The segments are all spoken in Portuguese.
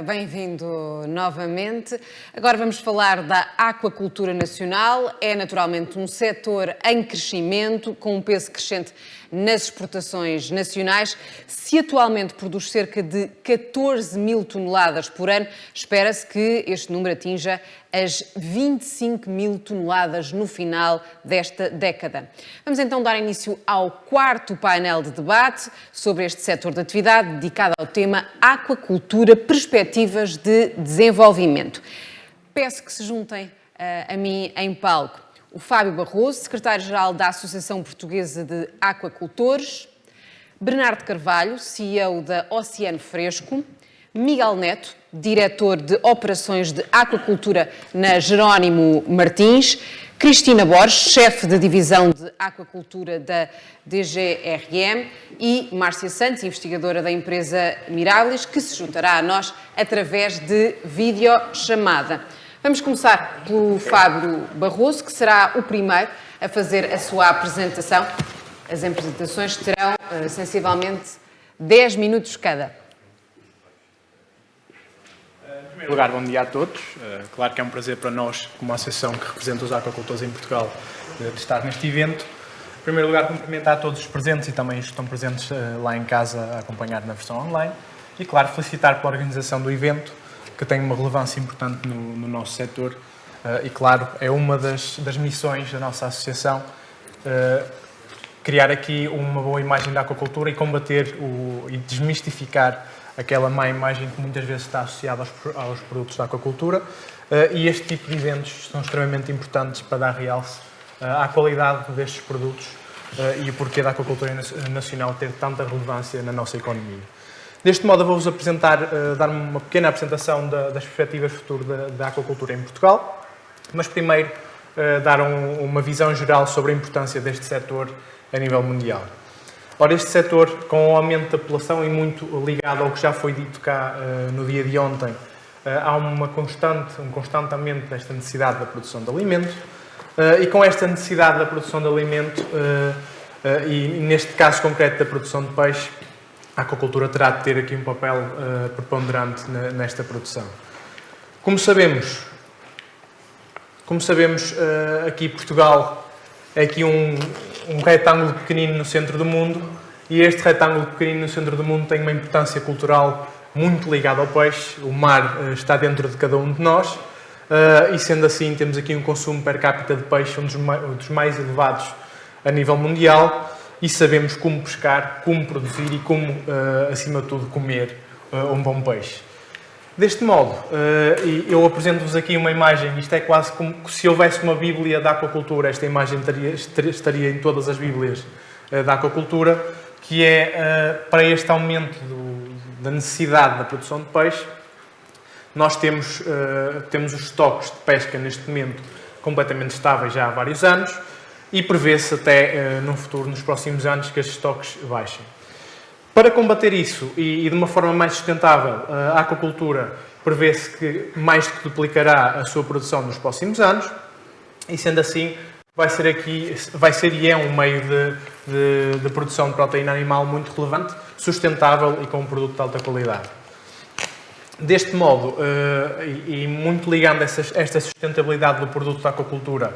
Bem-vindo novamente. Agora vamos falar da aquacultura nacional. É naturalmente um setor em crescimento, com um peso crescente nas exportações nacionais. Se atualmente produz cerca de 14 mil toneladas por ano, espera-se que este número atinja as 25 mil toneladas no final desta década. Vamos então dar início ao quarto painel de debate sobre este setor de atividade, dedicado ao tema aquacultura, perspectivas de desenvolvimento. Peço que se juntem a mim em palco o Fábio Barroso, secretário-geral da Associação Portuguesa de Aquacultores, Bernardo Carvalho, CEO da Oceano Fresco, Miguel Neto, diretor de Operações de Aquacultura na Jerónimo Martins, Cristina Borges, chefe de divisão de Aquacultura da DGRM e Márcia Santos, investigadora da empresa Mirabilis, que se juntará a nós através de videochamada. Vamos começar pelo Fábio Barroso, que será o primeiro a fazer a sua apresentação. As apresentações terão sensivelmente 10 minutos cada. Em primeiro lugar, bom dia a todos. Claro que é um prazer para nós, como associação que representa os aquacultores em Portugal, de estar neste evento. Em primeiro lugar, cumprimentar todos os presentes e também os que estão presentes lá em casa a acompanhar na versão online. E, claro, felicitar pela organização do evento, que tem uma relevância importante no nosso setor. E, claro, é uma das missões da nossa associação criar aqui uma boa imagem da aquacultura e combater e desmistificar aquela má imagem que muitas vezes está associada aos produtos da aquacultura, e este tipo de eventos são extremamente importantes para dar realce à qualidade destes produtos e o porquê da aquacultura nacional ter tanta relevância na nossa economia. Deste modo, eu vou-vos dar uma pequena apresentação das perspectivas futuras da aquacultura em Portugal, mas primeiro dar uma visão geral sobre a importância deste setor a nível mundial. Ora, este setor, com o aumento da população e muito ligado ao que já foi dito cá no dia de ontem, há um constante aumento desta necessidade da produção de alimentos, e com esta necessidade da produção de alimento, e neste caso concreto da produção de peixe, a aquacultura terá de ter aqui um papel preponderante nesta produção. Como sabemos, aqui Portugal é aqui um retângulo pequenino no centro do mundo, e este retângulo pequenino no centro do mundo tem uma importância cultural muito ligada ao peixe. O mar está dentro de cada um de nós, e sendo assim temos aqui um consumo per capita de peixe um dos mais elevados a nível mundial, e sabemos como pescar, como produzir e como, acima de tudo, comer um bom peixe. Deste modo, eu apresento-vos aqui uma imagem. Isto é quase como se houvesse uma Bíblia da aquacultura. Esta imagem estaria em todas as Bíblias da aquacultura, que é para este aumento da necessidade da produção de peixe. Nós temos os estoques de pesca neste momento completamente estáveis já há vários anos, e prevê-se até no futuro, nos próximos anos, que estes estoques baixem. Para combater isso e de uma forma mais sustentável, a aquacultura prevê-se que mais do que duplicará a sua produção nos próximos anos, e sendo assim vai ser e é um meio de produção de proteína animal muito relevante, sustentável e com um produto de alta qualidade. Deste modo, e muito ligando esta sustentabilidade do produto da aquacultura,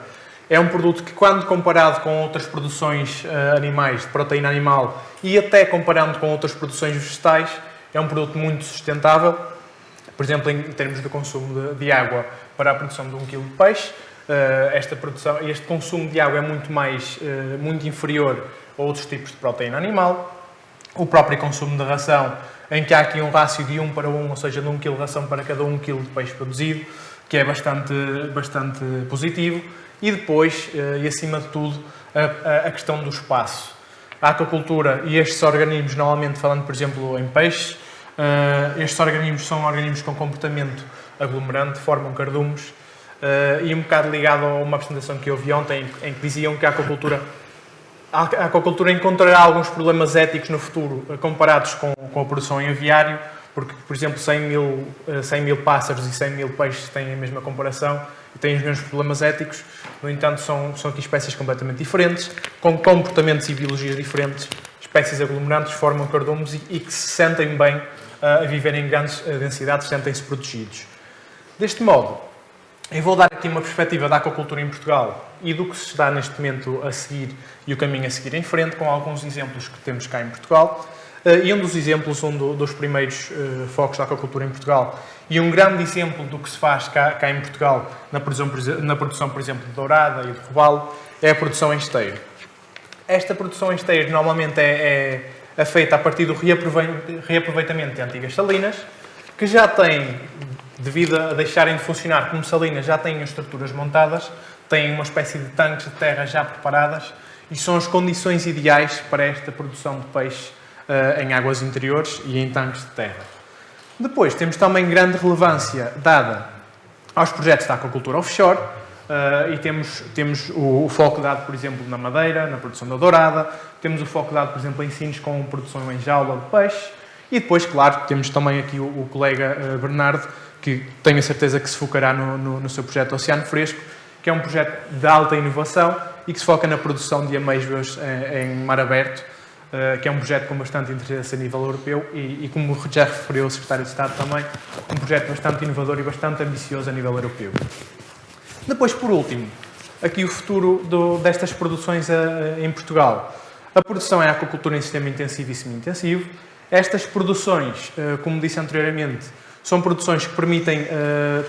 é um produto que, quando comparado com outras produções animais, de proteína animal, e até comparando com outras produções vegetais, é um produto muito sustentável. Por exemplo, em termos de consumo de água para a produção de 1 kg de peixe, este consumo de água é muito inferior a outros tipos de proteína animal. O próprio consumo de ração, em que há aqui um rácio de 1 para 1, ou seja, de 1 kg de ração para cada 1 kg de peixe produzido, que é bastante positivo. E depois, e acima de tudo, a questão do espaço. A aquacultura e estes organismos, normalmente falando, por exemplo, em peixes, estes organismos são organismos com comportamento aglomerante, formam cardumes, e um bocado ligado a uma apresentação que eu vi ontem, em que diziam que a aquacultura encontrará alguns problemas éticos no futuro, comparados com a produção em aviário, porque, por exemplo, 100 mil pássaros e 100 mil peixes têm a mesma comparação e têm os mesmos problemas éticos. No entanto, são aqui espécies completamente diferentes, com comportamentos e biologias diferentes. Espécies aglomerantes formam cardumes e que se sentem bem a viver em grandes densidades, sentem-se protegidos. Deste modo, eu vou dar aqui uma perspectiva da aquacultura em Portugal e do que se está neste momento a seguir e o caminho a seguir em frente, com alguns exemplos que temos cá em Portugal. E um dos exemplos, dos primeiros focos da aquacultura em Portugal, e um grande exemplo do que se faz cá em Portugal na produção, por exemplo, de dourada e de robalo, é a produção em esteiro. Esta produção em esteiro normalmente é feita a partir do reaproveitamento de antigas salinas, que já têm, devido a deixarem de funcionar como salinas, já têm as estruturas montadas, têm uma espécie de tanques de terra já preparadas e são as condições ideais para esta produção de peixe em águas interiores e em tanques de terra. Depois temos também grande relevância dada aos projetos de aquacultura offshore e temos o foco dado, por exemplo, na madeira, na produção da dourada, temos o foco dado, por exemplo, em sinos com produção em jaula de peixe e depois, claro, temos também aqui o colega Bernardo, que tenho a certeza que se focará no seu projeto Oceano Fresco, que é um projeto de alta inovação e que se foca na produção de amêijoas em mar aberto, que é um projeto com bastante interesse a nível europeu e como já referiu o Secretário de Estado também, um projeto bastante inovador e bastante ambicioso a nível europeu. Depois, por último, aqui o futuro destas produções em Portugal. A produção é a aquacultura em sistema intensivo e semi-intensivo. Estas produções, como disse anteriormente, são produções que permitem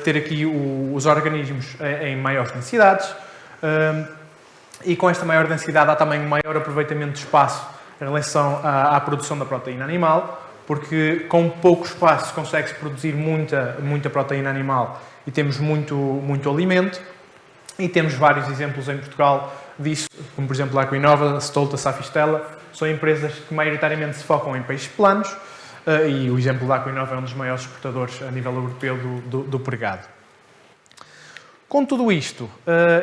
ter aqui os organismos em maiores densidades e com esta maior densidade há também um maior aproveitamento de espaço em relação à produção da proteína animal, porque com pouco espaço consegue-se produzir muita proteína animal e temos muito alimento. E temos vários exemplos em Portugal disso, como por exemplo a Aquinova, a Stolta, a Safistella, são empresas que maioritariamente se focam em peixes planos e o exemplo da Aquinova é um dos maiores exportadores a nível europeu do pregado. Com tudo isto,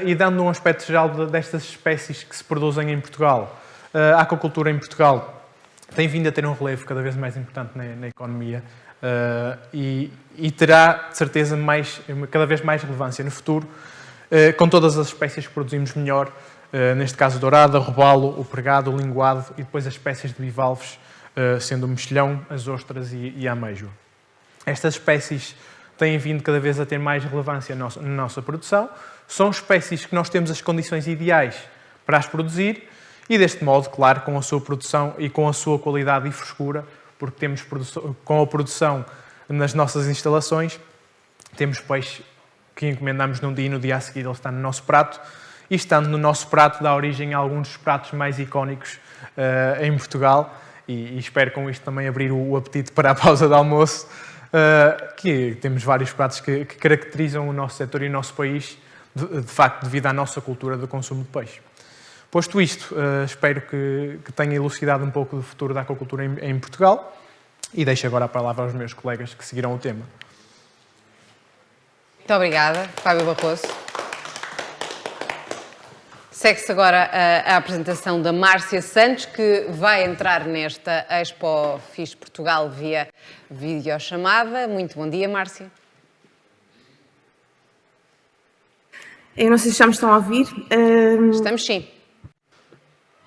e dando um aspecto geral destas espécies que se produzem em Portugal, a aquacultura em Portugal tem vindo a ter um relevo cada vez mais importante na economia e terá, de certeza, cada vez mais relevância no futuro, com todas as espécies que produzimos melhor, neste caso dourada, robalo, o pregado, o linguado e depois as espécies de bivalves, sendo o mexilhão, as ostras e a ameijoa. Estas espécies têm vindo cada vez a ter mais relevância na nossa produção, são espécies que nós temos as condições ideais para as produzir e deste modo, claro, com a sua produção e com a sua qualidade e frescura, porque temos com a produção nas nossas instalações, temos peixe que encomendamos num dia e no dia a seguir ele está no nosso prato e estando no nosso prato dá origem a alguns dos pratos mais icónicos em Portugal e espero com isto também abrir o apetite para a pausa de almoço, que temos vários pratos que caracterizam o nosso setor e o nosso país, de facto, devido à nossa cultura do consumo de peixe. Posto isto, espero que tenha elucidado um pouco do futuro da aquacultura em Portugal e deixo agora a palavra aos meus colegas que seguirão o tema. Muito obrigada, Fábio Barroso. Segue-se agora a apresentação da Márcia Santos, que vai entrar nesta Expo FIS Portugal via videochamada. Muito bom dia, Márcia. Eu não sei se já me estão a ouvir. Estamos sim.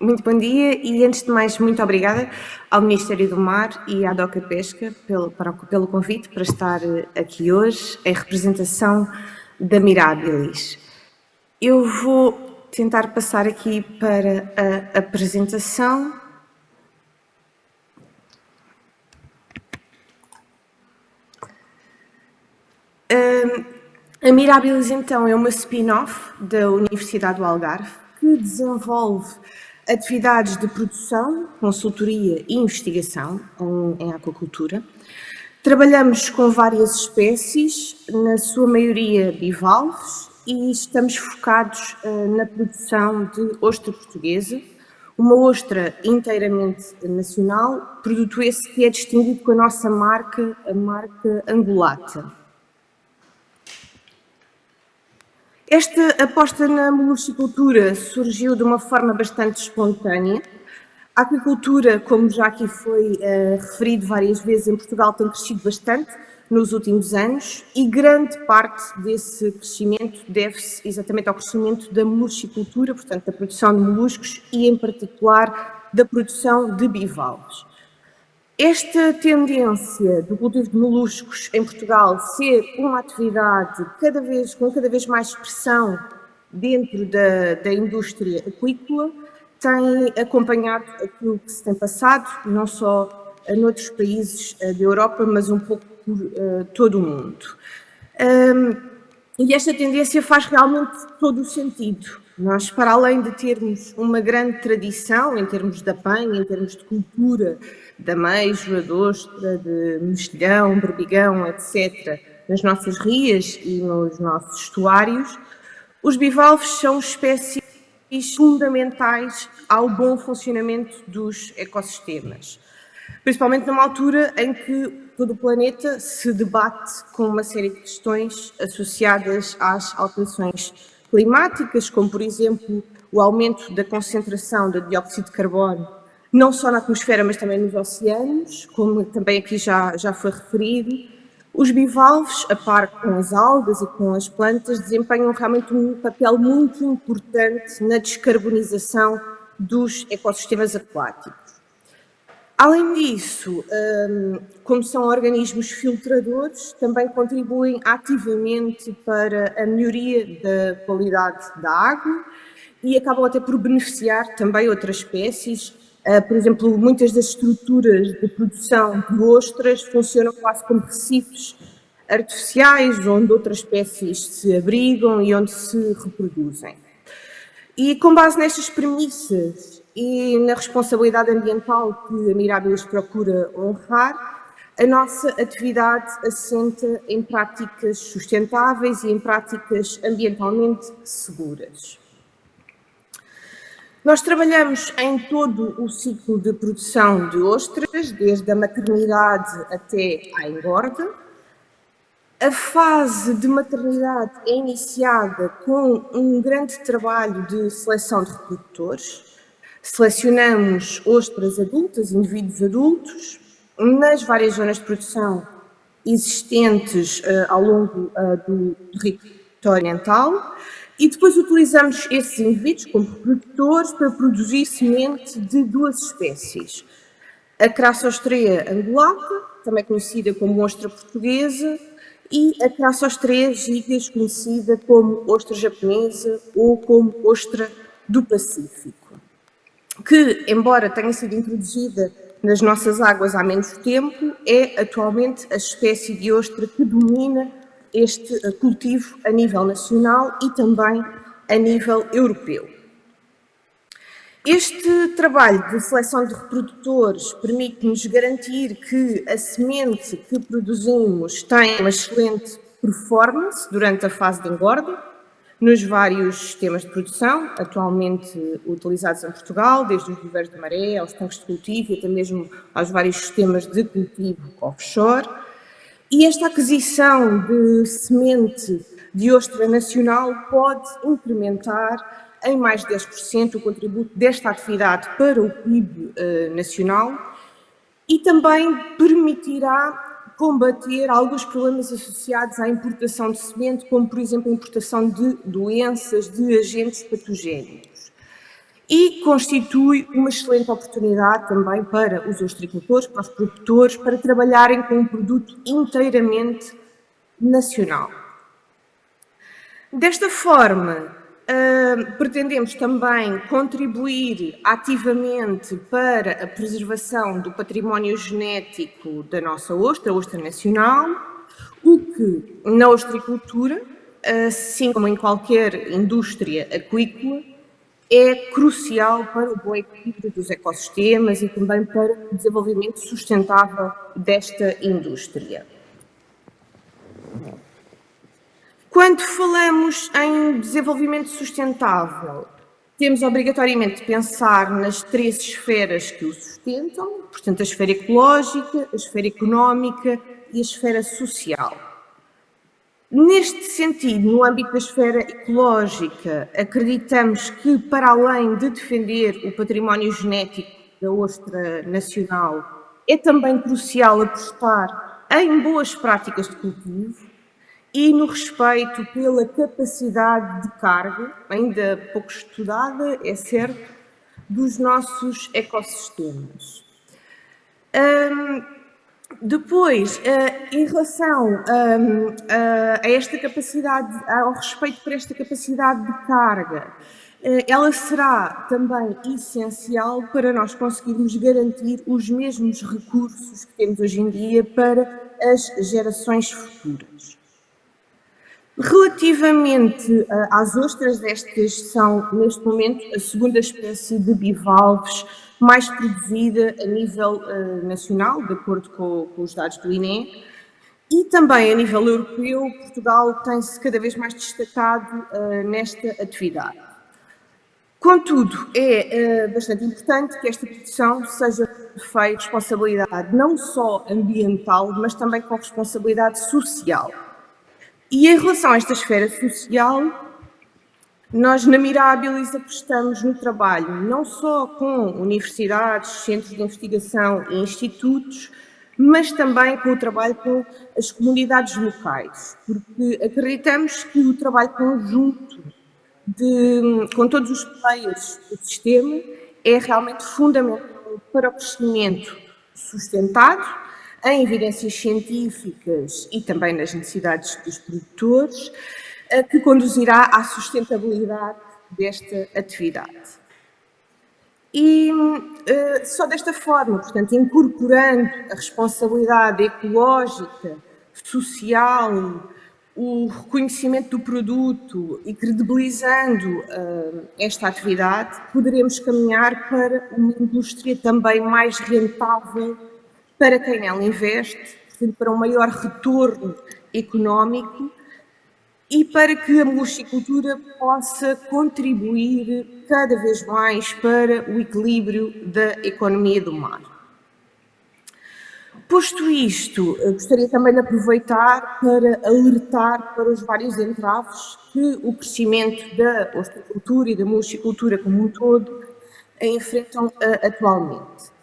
Muito bom dia e, antes de mais, muito obrigada ao Ministério do Mar e à DOCA Pesca pelo convite para estar aqui hoje em representação da Mirabilis. Eu vou tentar passar aqui para a apresentação. A Mirabilis, então, é uma spin-off da Universidade do Algarve que desenvolve atividades de produção, consultoria e investigação em aquacultura. Trabalhamos com várias espécies, na sua maioria bivalves, e estamos focados na produção de ostra portuguesa, uma ostra inteiramente nacional, produto esse que é distinguido com a nossa marca, a marca Angulata. Esta aposta na molusquicultura surgiu de uma forma bastante espontânea. A aquacultura, como já aqui foi referido várias vezes em Portugal, tem crescido bastante nos últimos anos e grande parte desse crescimento deve-se exatamente ao crescimento da molusquicultura, portanto, da produção de moluscos e, em particular, da produção de bivalves. Esta tendência do cultivo de moluscos em Portugal ser uma atividade com cada vez mais expressão dentro da indústria aquícola tem acompanhado aquilo que se tem passado, não só noutros países da Europa, mas um pouco por todo o mundo. E esta tendência faz realmente todo o sentido. Nós, para além de termos uma grande tradição em termos de apanho, em termos de cultura, de ameijoa, de ostra, de mexilhão, berbigão, etc., nas nossas rias e nos nossos estuários, os bivalves são espécies fundamentais ao bom funcionamento dos ecossistemas. Principalmente numa altura em que todo o planeta se debate com uma série de questões associadas às alterações climáticas, como, por exemplo, o aumento da concentração de dióxido de carbono, não só na atmosfera, mas também nos oceanos, como também aqui já foi referido. Os bivalves, a par com as algas e com as plantas, desempenham realmente um papel muito importante na descarbonização dos ecossistemas aquáticos. Além disso, como são organismos filtradores, também contribuem ativamente para a melhoria da qualidade da água e acabam até por beneficiar também outras espécies. Por exemplo, muitas das estruturas de produção de ostras funcionam quase como recifes artificiais, onde outras espécies se abrigam e onde se reproduzem. E com base nestas premissas e na responsabilidade ambiental que a Mirabilis procura honrar, a nossa atividade assenta em práticas sustentáveis e em práticas ambientalmente seguras. Nós trabalhamos em todo o ciclo de produção de ostras, desde a maternidade até à engorda. A fase de maternidade é iniciada com um grande trabalho de seleção de reprodutores. Selecionamos ostras adultas, indivíduos adultos, nas várias zonas de produção existentes ao longo do território oriental e depois utilizamos esses indivíduos como reprodutores para produzir semente de duas espécies. A Crassostrea angulata, também conhecida como ostra portuguesa, e a Crassostrea gigas, conhecida como ostra japonesa ou como ostra do Pacífico, que, embora tenha sido introduzida nas nossas águas há menos tempo, é atualmente a espécie de ostra que domina este cultivo a nível nacional e também a nível europeu. Este trabalho de seleção de reprodutores permite-nos garantir que a semente que produzimos tem uma excelente performance durante a fase de engorda, nos vários sistemas de produção, atualmente utilizados em Portugal, desde os viveiros de maré, aos tanques de cultivo e até mesmo aos vários sistemas de cultivo offshore. E esta aquisição de semente de ostra nacional pode incrementar em mais de 10% o contributo desta atividade para o PIB nacional e também permitirá combater alguns problemas associados à importação de semente, como, por exemplo, a importação de doenças, de agentes patogénicos. E constitui uma excelente oportunidade também para os ostricultores, para os produtores, para trabalharem com um produto inteiramente nacional. Desta forma, pretendemos também contribuir ativamente para a preservação do património genético da nossa ostra, a ostra nacional, o que na ostricultura, assim como em qualquer indústria aquícola, é crucial para o bom equilíbrio dos ecossistemas e também para o desenvolvimento sustentável desta indústria. Quando falamos em desenvolvimento sustentável, temos obrigatoriamente de pensar nas três esferas que o sustentam, portanto, a esfera ecológica, a esfera económica e a esfera social. Neste sentido, no âmbito da esfera ecológica, acreditamos que, para além de defender o património genético da ostra nacional, é também crucial apostar em boas práticas de cultivo e no respeito pela capacidade de carga, ainda pouco estudada, é certo, dos nossos ecossistemas. Depois, em relação a esta capacidade, ao respeito por esta capacidade de carga, ela será também essencial para nós conseguirmos garantir os mesmos recursos que temos hoje em dia para as gerações futuras. Relativamente às ostras, estas são, neste momento, a segunda espécie de bivalves mais produzida a nível nacional, de acordo com os dados do INE, e também a nível europeu, Portugal tem-se cada vez mais destacado nesta atividade. Contudo, é bastante importante que esta produção seja feita com responsabilidade não só ambiental, mas também com responsabilidade social. E em relação a esta esfera social, nós na Mirabilis apostamos no trabalho não só com universidades, centros de investigação e institutos, mas também com o trabalho com as comunidades locais, porque acreditamos que o trabalho conjunto com todos os players do sistema é realmente fundamental para o crescimento sustentado, em evidências científicas e também nas necessidades dos produtores, que conduzirá à sustentabilidade desta atividade. E só desta forma, portanto, incorporando a responsabilidade ecológica, social, o reconhecimento do produto e credibilizando esta atividade, poderemos caminhar para uma indústria também mais rentável para quem nela investe, portanto, para um maior retorno económico e para que a molusquicultura possa contribuir cada vez mais para o equilíbrio da economia do mar. Posto isto, gostaria também de aproveitar para alertar para os vários entraves que o crescimento da ostrecultura e da molusquicultura como um todo enfrentam atualmente.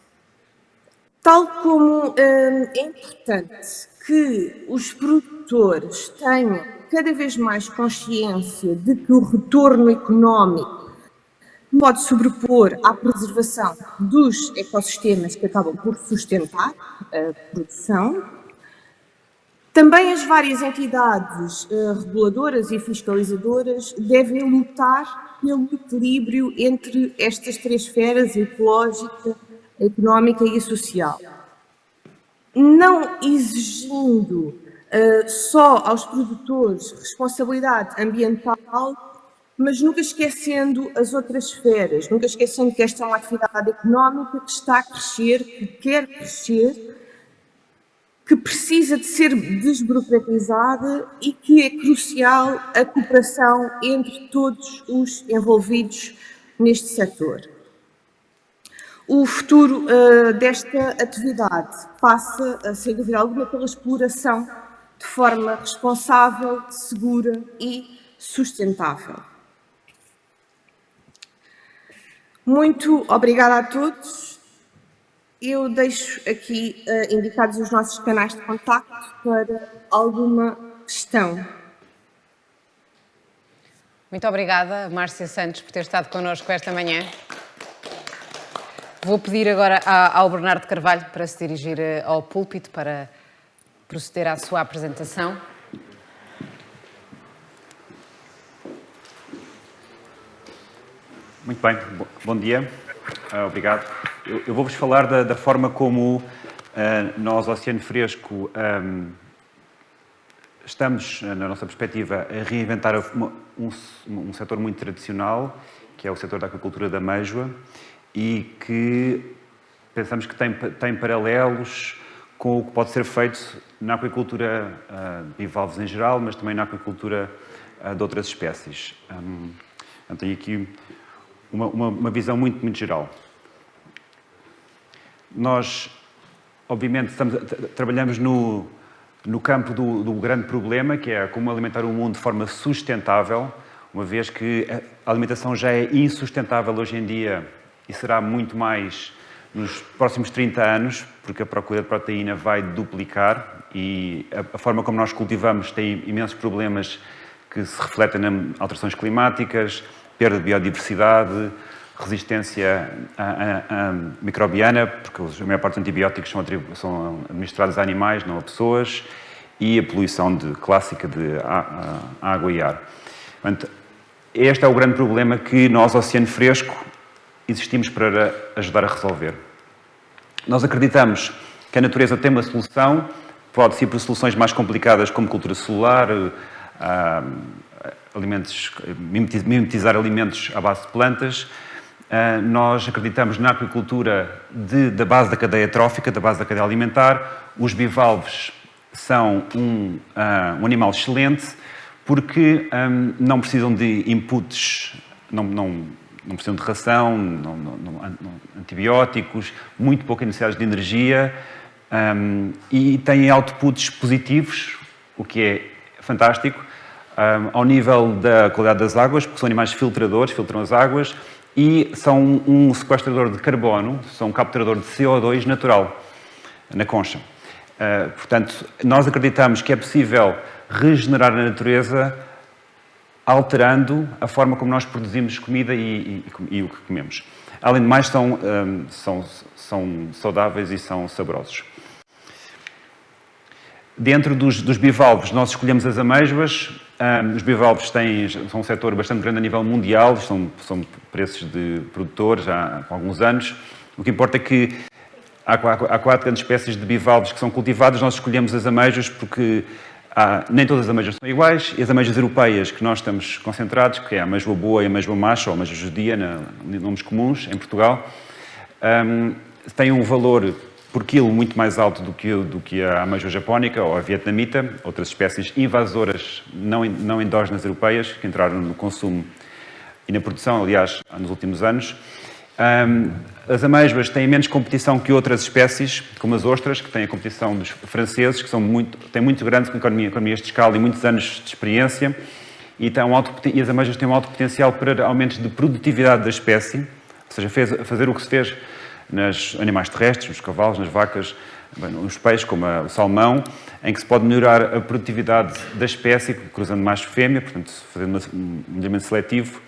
Tal como é importante que os produtores tenham cada vez mais consciência de que o retorno económico pode sobrepor à preservação dos ecossistemas que acabam por sustentar a produção, também as várias entidades reguladoras e fiscalizadoras devem lutar pelo equilíbrio entre estas três esferas, a ecológica, a económica e a social. Não exigindo só aos produtores responsabilidade ambiental, mas nunca esquecendo as outras esferas, nunca esquecendo que esta é uma atividade económica que está a crescer, que quer crescer, que precisa de ser desburocratizada e que é crucial a cooperação entre todos os envolvidos neste setor. O futuro desta atividade passa, sem dúvida alguma, pela exploração de forma responsável, segura e sustentável. Muito obrigada a todos. Eu deixo aqui indicados os nossos canais de contacto para alguma questão. Muito obrigada, Márcia Santos, por ter estado connosco esta manhã. Vou pedir agora ao Bernardo Carvalho para se dirigir ao púlpito para proceder à sua apresentação. Muito bem, bom dia, obrigado. Eu vou-vos falar da forma como nós, Oceano Fresco, estamos, na nossa perspectiva, a reinventar um setor muito tradicional, que é o setor da aquacultura da amêijoa, e que pensamos que tem paralelos com o que pode ser feito na aquacultura de bivalves em geral, mas também na aquacultura de outras espécies. Eu tenho aqui uma visão muito geral. Nós, obviamente, trabalhamos no campo do grande problema, que é como alimentar o mundo de forma sustentável, uma vez que a alimentação já é insustentável hoje em dia e será muito mais nos próximos 30 anos, porque a procura de proteína vai duplicar e a forma como nós cultivamos tem imensos problemas que se refletem nas alterações climáticas, perda de biodiversidade, resistência microbiana, porque a maior parte dos antibióticos são administrados a animais, não a pessoas, e a poluição clássica de água e ar. Portanto, este é o grande problema que nós, Oceano Fresco, existimos para ajudar a resolver. Nós acreditamos que a natureza tem uma solução, pode ser por soluções mais complicadas como cultura celular, mimetizar alimentos à base de plantas. Nós acreditamos na aquicultura da base da cadeia trófica, da base da cadeia alimentar. Os bivalves são um animal excelente porque não precisam de inputs, não precisam de ração, antibióticos, muito pouca necessidade de energia e têm outputs positivos, o que é fantástico, ao nível da qualidade das águas, porque são animais filtradores, filtram as águas, e são um sequestrador de carbono, são um capturador de CO2 natural na concha. Portanto, nós acreditamos que é possível regenerar a natureza alterando a forma como nós produzimos comida e o que comemos. Além de mais, são saudáveis e são saborosos. Dentro dos bivalves, nós escolhemos as amêijoas. Os bivalves são um setor bastante grande a nível mundial, são preços de produtores há alguns anos. O que importa é que há 4 grandes espécies de bivalves que são cultivadas. Nós escolhemos as amêijoas porque nem todas as amêijoas são iguais, e as amêijoas europeias que nós estamos concentrados, que é a amêijoa boa e a amêijoa macha, ou a amêijoa judia, nomes comuns em Portugal, têm um valor por quilo muito mais alto do que a amêijoa japónica ou a vietnamita, outras espécies invasoras não endógenas europeias que entraram no consumo e na produção, aliás, nos últimos anos. As amêijoas têm menos competição que outras espécies, como as ostras, que têm a competição dos franceses, que têm muito grandes economias de escala e muitos anos de experiência, e as amêijoas têm um alto potencial para aumentos de produtividade da espécie, ou seja, fazer o que se fez nos animais terrestres, nos cavalos, nas vacas, nos peixes, como o salmão, em que se pode melhorar a produtividade da espécie, cruzando macho e fêmea, portanto, fazendo um melhoramento seletivo.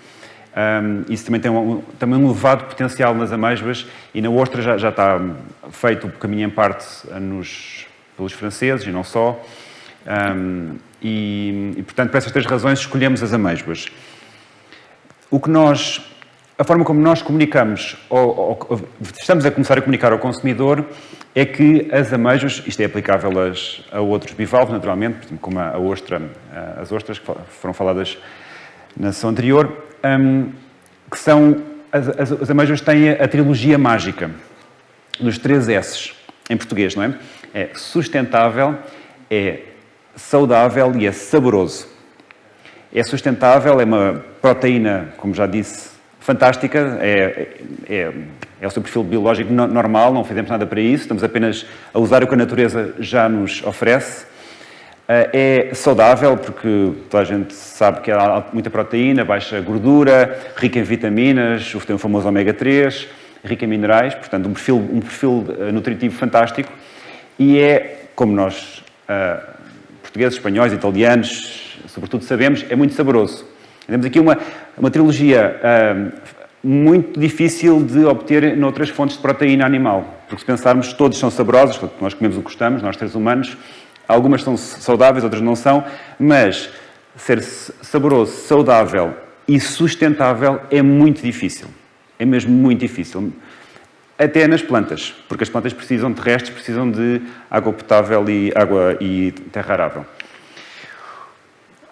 Isso também tem um elevado potencial nas amêijoas, e na ostra já está feito o caminho em parte pelos franceses e não só. Portanto, por essas 3 razões, escolhemos as amêijoas. A forma como nós comunicamos, ou estamos a começar a comunicar ao consumidor, é que as amêijoas, isto é aplicável a outros bivalves, naturalmente, por exemplo, como a ostra, as ostras que foram faladas na sessão anterior, que são, as amêijoas têm a trilogia mágica dos 3 S's, em português, não é? É sustentável, é saudável e é saboroso. É sustentável, é uma proteína, como já disse, fantástica, é o seu perfil biológico normal, não fizemos nada para isso, estamos apenas a usar o que a natureza já nos oferece. É saudável, porque toda a gente sabe que há muita proteína, baixa gordura, rica em vitaminas, tem o famoso ômega 3, rica em minerais, portanto um perfil nutritivo fantástico, e como nós, portugueses, espanhóis, italianos, sobretudo sabemos, é muito saboroso. Temos aqui uma trilogia muito difícil de obter noutras fontes de proteína animal, porque se pensarmos, todos são saborosos, nós comemos o que gostamos, nós seres humanos, algumas são saudáveis, outras não são, mas ser saboroso, saudável e sustentável é muito difícil, é mesmo muito difícil, até nas plantas, porque as plantas terrestres precisam de água potável e terra arável.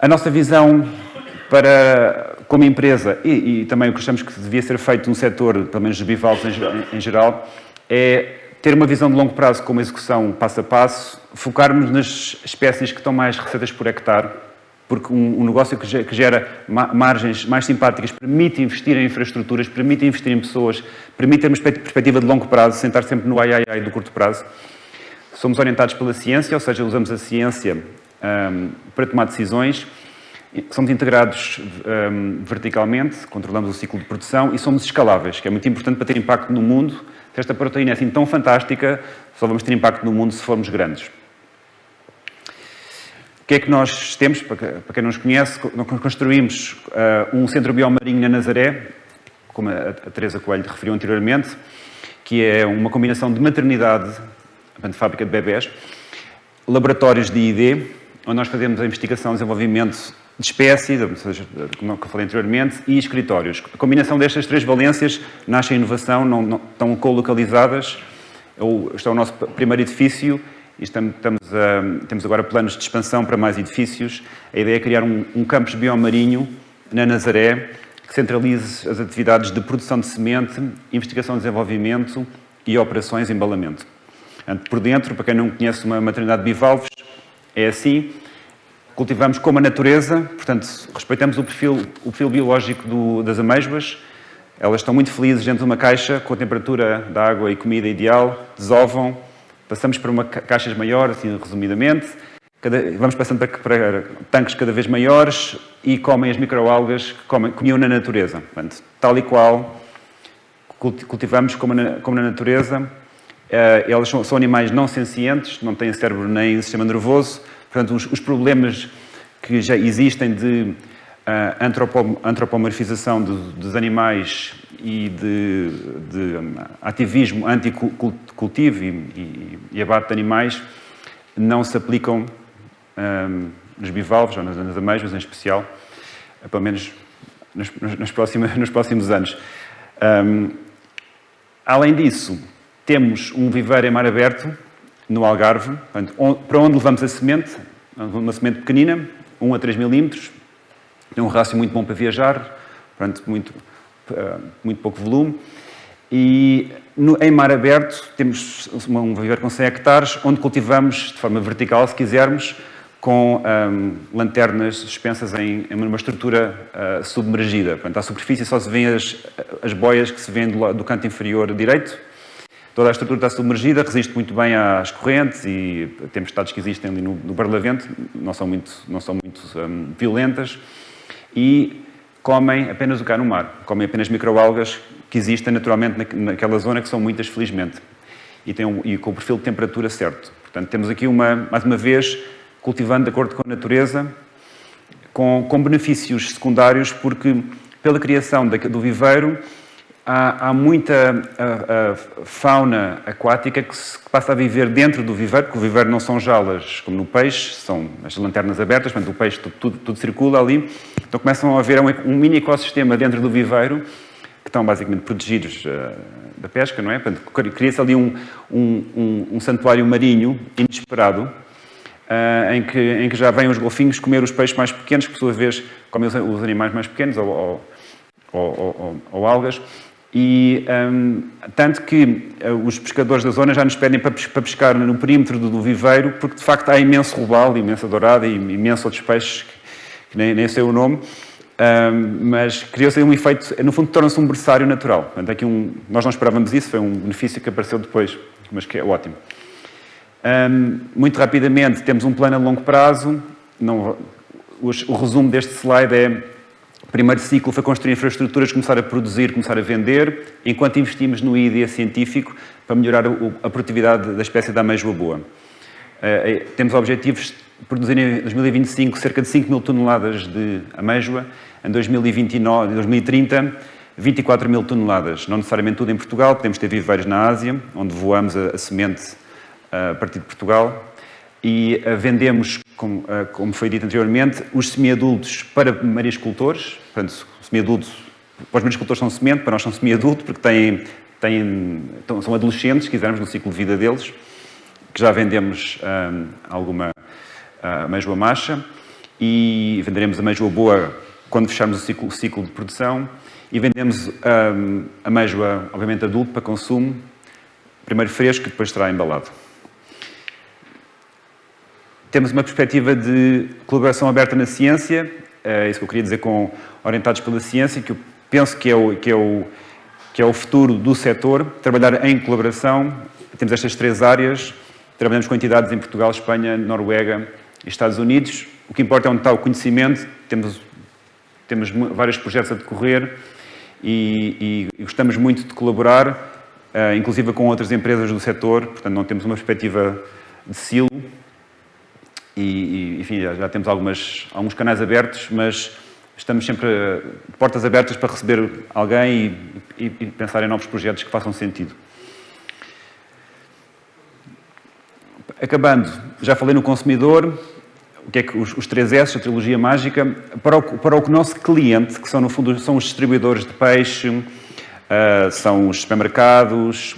A nossa visão como empresa, e também o que achamos que devia ser feito no setor, pelo menos dos bivalves em geral, é ter uma visão de longo prazo com uma execução passo a passo, focarmos nas espécies que estão mais receitas por hectare, porque um negócio que gera margens mais simpáticas permite investir em infraestruturas, permite investir em pessoas, permite ter uma perspectiva de longo prazo, sentar sempre no ai do curto prazo. Somos orientados pela ciência, ou seja, usamos a ciência para tomar decisões. Somos integrados verticalmente, controlamos o ciclo de produção e somos escaláveis, que é muito importante para ter impacto no mundo. Se esta proteína é assim tão fantástica, só vamos ter impacto no mundo se formos grandes. O que é que nós temos? Para quem não nos conhece, nós construímos um centro biomarinho na Nazaré, como a Teresa Coelho referiu anteriormente, que é uma combinação de maternidade, portanto, fábrica de bebés, laboratórios de I+D, onde nós fazemos a investigação e desenvolvimento de espécie, ou seja, como eu falei anteriormente, e escritórios. A combinação destas três valências nasce a inovação, não estão colocalizadas. Este é o nosso primeiro edifício e temos agora planos de expansão para mais edifícios. A ideia é criar um campus biomarinho na Nazaré, que centralize as atividades de produção de semente, investigação e desenvolvimento e operações de embalamento. Por dentro, para quem não conhece uma maternidade bivalves, é assim. Cultivamos como a natureza, portanto, respeitamos o perfil biológico das amêijoas. Elas estão muito felizes dentro de uma caixa, com a temperatura da água e comida ideal, desovam, passamos para caixas maiores, assim, resumidamente, vamos passando para tanques cada vez maiores e comem as microalgas que comiam na natureza. Portanto, tal e qual, cultivamos como na natureza. Elas são animais não sencientes, não têm cérebro nem sistema nervoso. Portanto, os problemas que já existem de antropomorfização dos animais e de ativismo anticultivo e abate de animais não se aplicam nos bivalves ou nas amêijoas em especial, pelo menos nos próximos anos. Além disso, temos um viveiro em mar aberto, no Algarve, para onde levamos a semente, uma semente pequenina, 1 a 3 milímetros, tem um rácio muito bom para viajar, portanto, muito pouco volume. E em mar aberto temos um viveiro com 100 hectares, onde cultivamos de forma vertical, se quisermos, com lanternas suspensas em uma estrutura submergida. Portanto, à superfície só se vêem as boias que se vêem do canto inferior direito. Toda a estrutura está submergida, resiste muito bem às correntes e tempestades que existem ali no Barlavento, não são muito violentas, e comem apenas o que há no mar, comem apenas microalgas que existem naturalmente naquela zona, que são muitas, felizmente, e com o perfil de temperatura certo. Portanto, temos aqui, mais uma vez, cultivando de acordo com a natureza, com benefícios secundários, porque pela criação do viveiro, há muita fauna aquática que passa a viver dentro do viveiro, porque o viveiro não são jaulas como no peixe, são as lanternas abertas, portanto o peixe tudo circula ali. Então começam a haver um mini ecossistema dentro do viveiro, que estão basicamente protegidos da pesca, não é? Portanto, cria-se ali um santuário marinho inesperado, em que já vêm os golfinhos comer os peixes mais pequenos, que por sua vez comem os animais mais pequenos ou algas. E tanto que os pescadores da zona já nos pedem para pescar no perímetro do viveiro, porque de facto há imenso robalo, imensa dourada e imensos outros peixes que nem sei o nome, mas criou-se um efeito, no fundo torna-se um berçário natural. Portanto, aqui nós não esperávamos isso, foi um benefício que apareceu depois, mas que é ótimo. Muito rapidamente, temos um plano a longo prazo. O resumo deste slide é: o primeiro ciclo foi construir infraestruturas, começar a produzir, começar a vender, enquanto investimos no I+D científico para melhorar a produtividade da espécie da amêijoa boa. Temos objetivos de produzir em 2025 cerca de 5 mil toneladas de amêijoa, em 2030 24 mil toneladas, não necessariamente tudo em Portugal, podemos ter viveiros na Ásia, onde voamos a semente a partir de Portugal, e vendemos, como foi dito anteriormente, os semiadultos para mariscultores. Portanto, para os mariscultores são semente, para nós são semiadulto, porque são adolescentes, se quisermos, no ciclo de vida deles, que já vendemos alguma amêijoa macha, e venderemos a amêijoa boa quando fecharmos o ciclo de produção, e vendemos a amêijoa, obviamente, adulto para consumo, primeiro fresco e depois será embalado. Temos uma perspectiva de colaboração aberta na ciência, é isso que eu queria dizer com orientados pela ciência, que eu penso que é o futuro do setor, trabalhar em colaboração. Temos estas três áreas, trabalhamos com entidades em Portugal, Espanha, Noruega e Estados Unidos. O que importa é onde está o conhecimento, temos vários projetos a decorrer e gostamos muito de colaborar, inclusive com outras empresas do setor, portanto não temos uma perspectiva de silo. E enfim, já temos alguns canais abertos, mas estamos sempre de portas abertas para receber alguém e pensar em novos projetos que façam sentido. Acabando, já falei no consumidor, o que é que os 3 S, a trilogia mágica, para o nosso cliente, que são no fundo são os distribuidores de peixe, são os supermercados,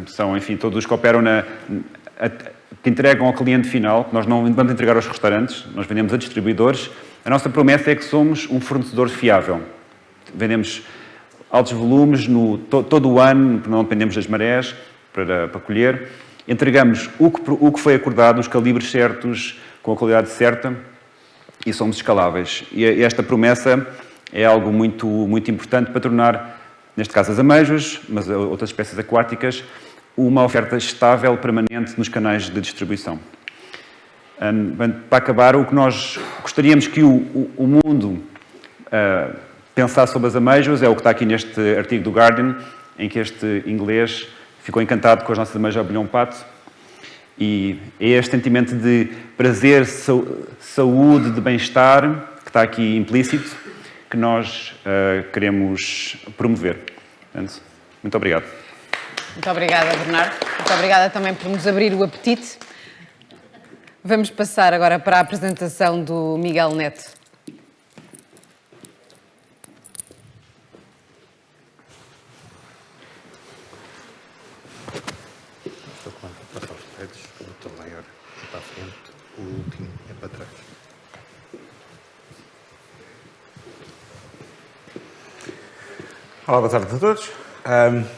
são, enfim, todos os que operam que entregam ao cliente final. Nós não vamos entregar aos restaurantes, nós vendemos a distribuidores. A nossa promessa é que somos um fornecedor fiável. Vendemos altos volumes todo o ano, não dependemos das marés para colher. Entregamos o que foi acordado, os calibres certos, com a qualidade certa, e somos escaláveis. E esta promessa é algo muito, muito importante para tornar, neste caso as amêijoas, mas outras espécies aquáticas, uma oferta estável, permanente nos canais de distribuição. Para acabar, o que nós gostaríamos que o mundo pensasse sobre as amêijoas é o que está aqui neste artigo do Guardian, em que este inglês ficou encantado com as nossas amêijoas ao abelhão pato, e é este sentimento de prazer, saúde, de bem-estar, que está aqui implícito, que nós queremos promover. Portanto, muito obrigado. Muito obrigada, Bernardo. Muito obrigada também por nos abrir o apetite. Vamos passar agora para a apresentação do Miguel Neto. Passar os dedos, o botão maior é para a frente, o último é para trás. Olá, boa tarde a todos.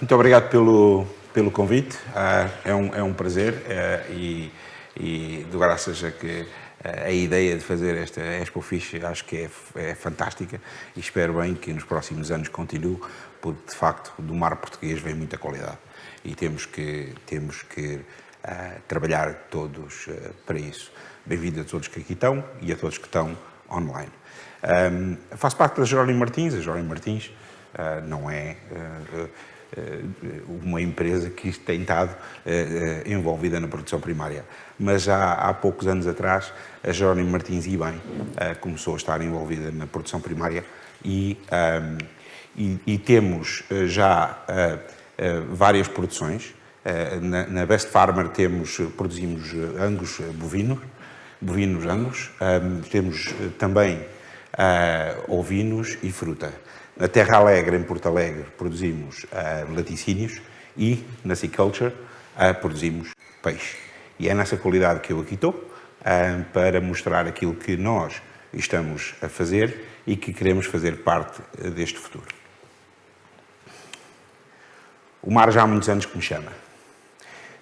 Muito obrigado pelo convite. É um prazer e de graças a que a ideia de fazer esta Expo Fish acho que é fantástica e espero bem que nos próximos anos continue, porque de facto do mar português vem muita qualidade e temos que trabalhar todos para isso. Bem-vindo a todos que aqui estão e a todos que estão online. Faço parte da Jerónimo Martins. A Jerónimo Martins não é uma empresa que tem estado envolvida na produção primária, mas há poucos anos atrás a Jerónimo Martins e bem começou a estar envolvida na produção primária e temos já várias produções. Na Best Farmer produzimos angus bovinos angus, temos também ovinos e fruta. Na Terra Alegre, em Porto Alegre, produzimos laticínios e na Seaculture produzimos peixe. E é nessa qualidade que eu aqui estou, para mostrar aquilo que nós estamos a fazer e que queremos fazer parte deste futuro. O mar já há muitos anos que me chama.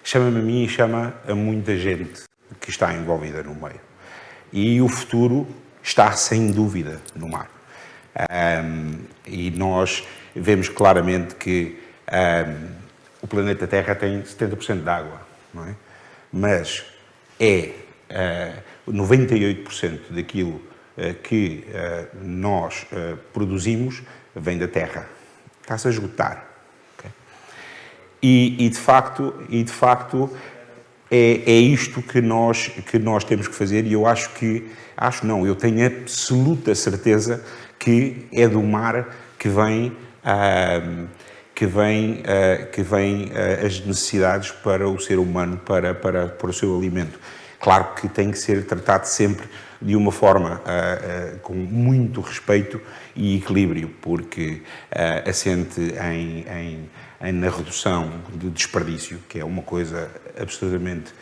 Chama-me a mim e chama a muita gente que está envolvida no meio. E o futuro está, sem dúvida, no mar. E nós vemos claramente que o planeta Terra tem 70% de água, não é? Mas 98% daquilo que nós produzimos vem da Terra. Está-se a esgotar. Okay? E de facto é isto que nós temos que fazer, e eu eu tenho absoluta certeza que é do mar que vem as necessidades para o ser humano, para o seu alimento. Claro que tem que ser tratado sempre de uma forma com muito respeito e equilíbrio, porque assente na redução de desperdício, que é uma coisa absolutamente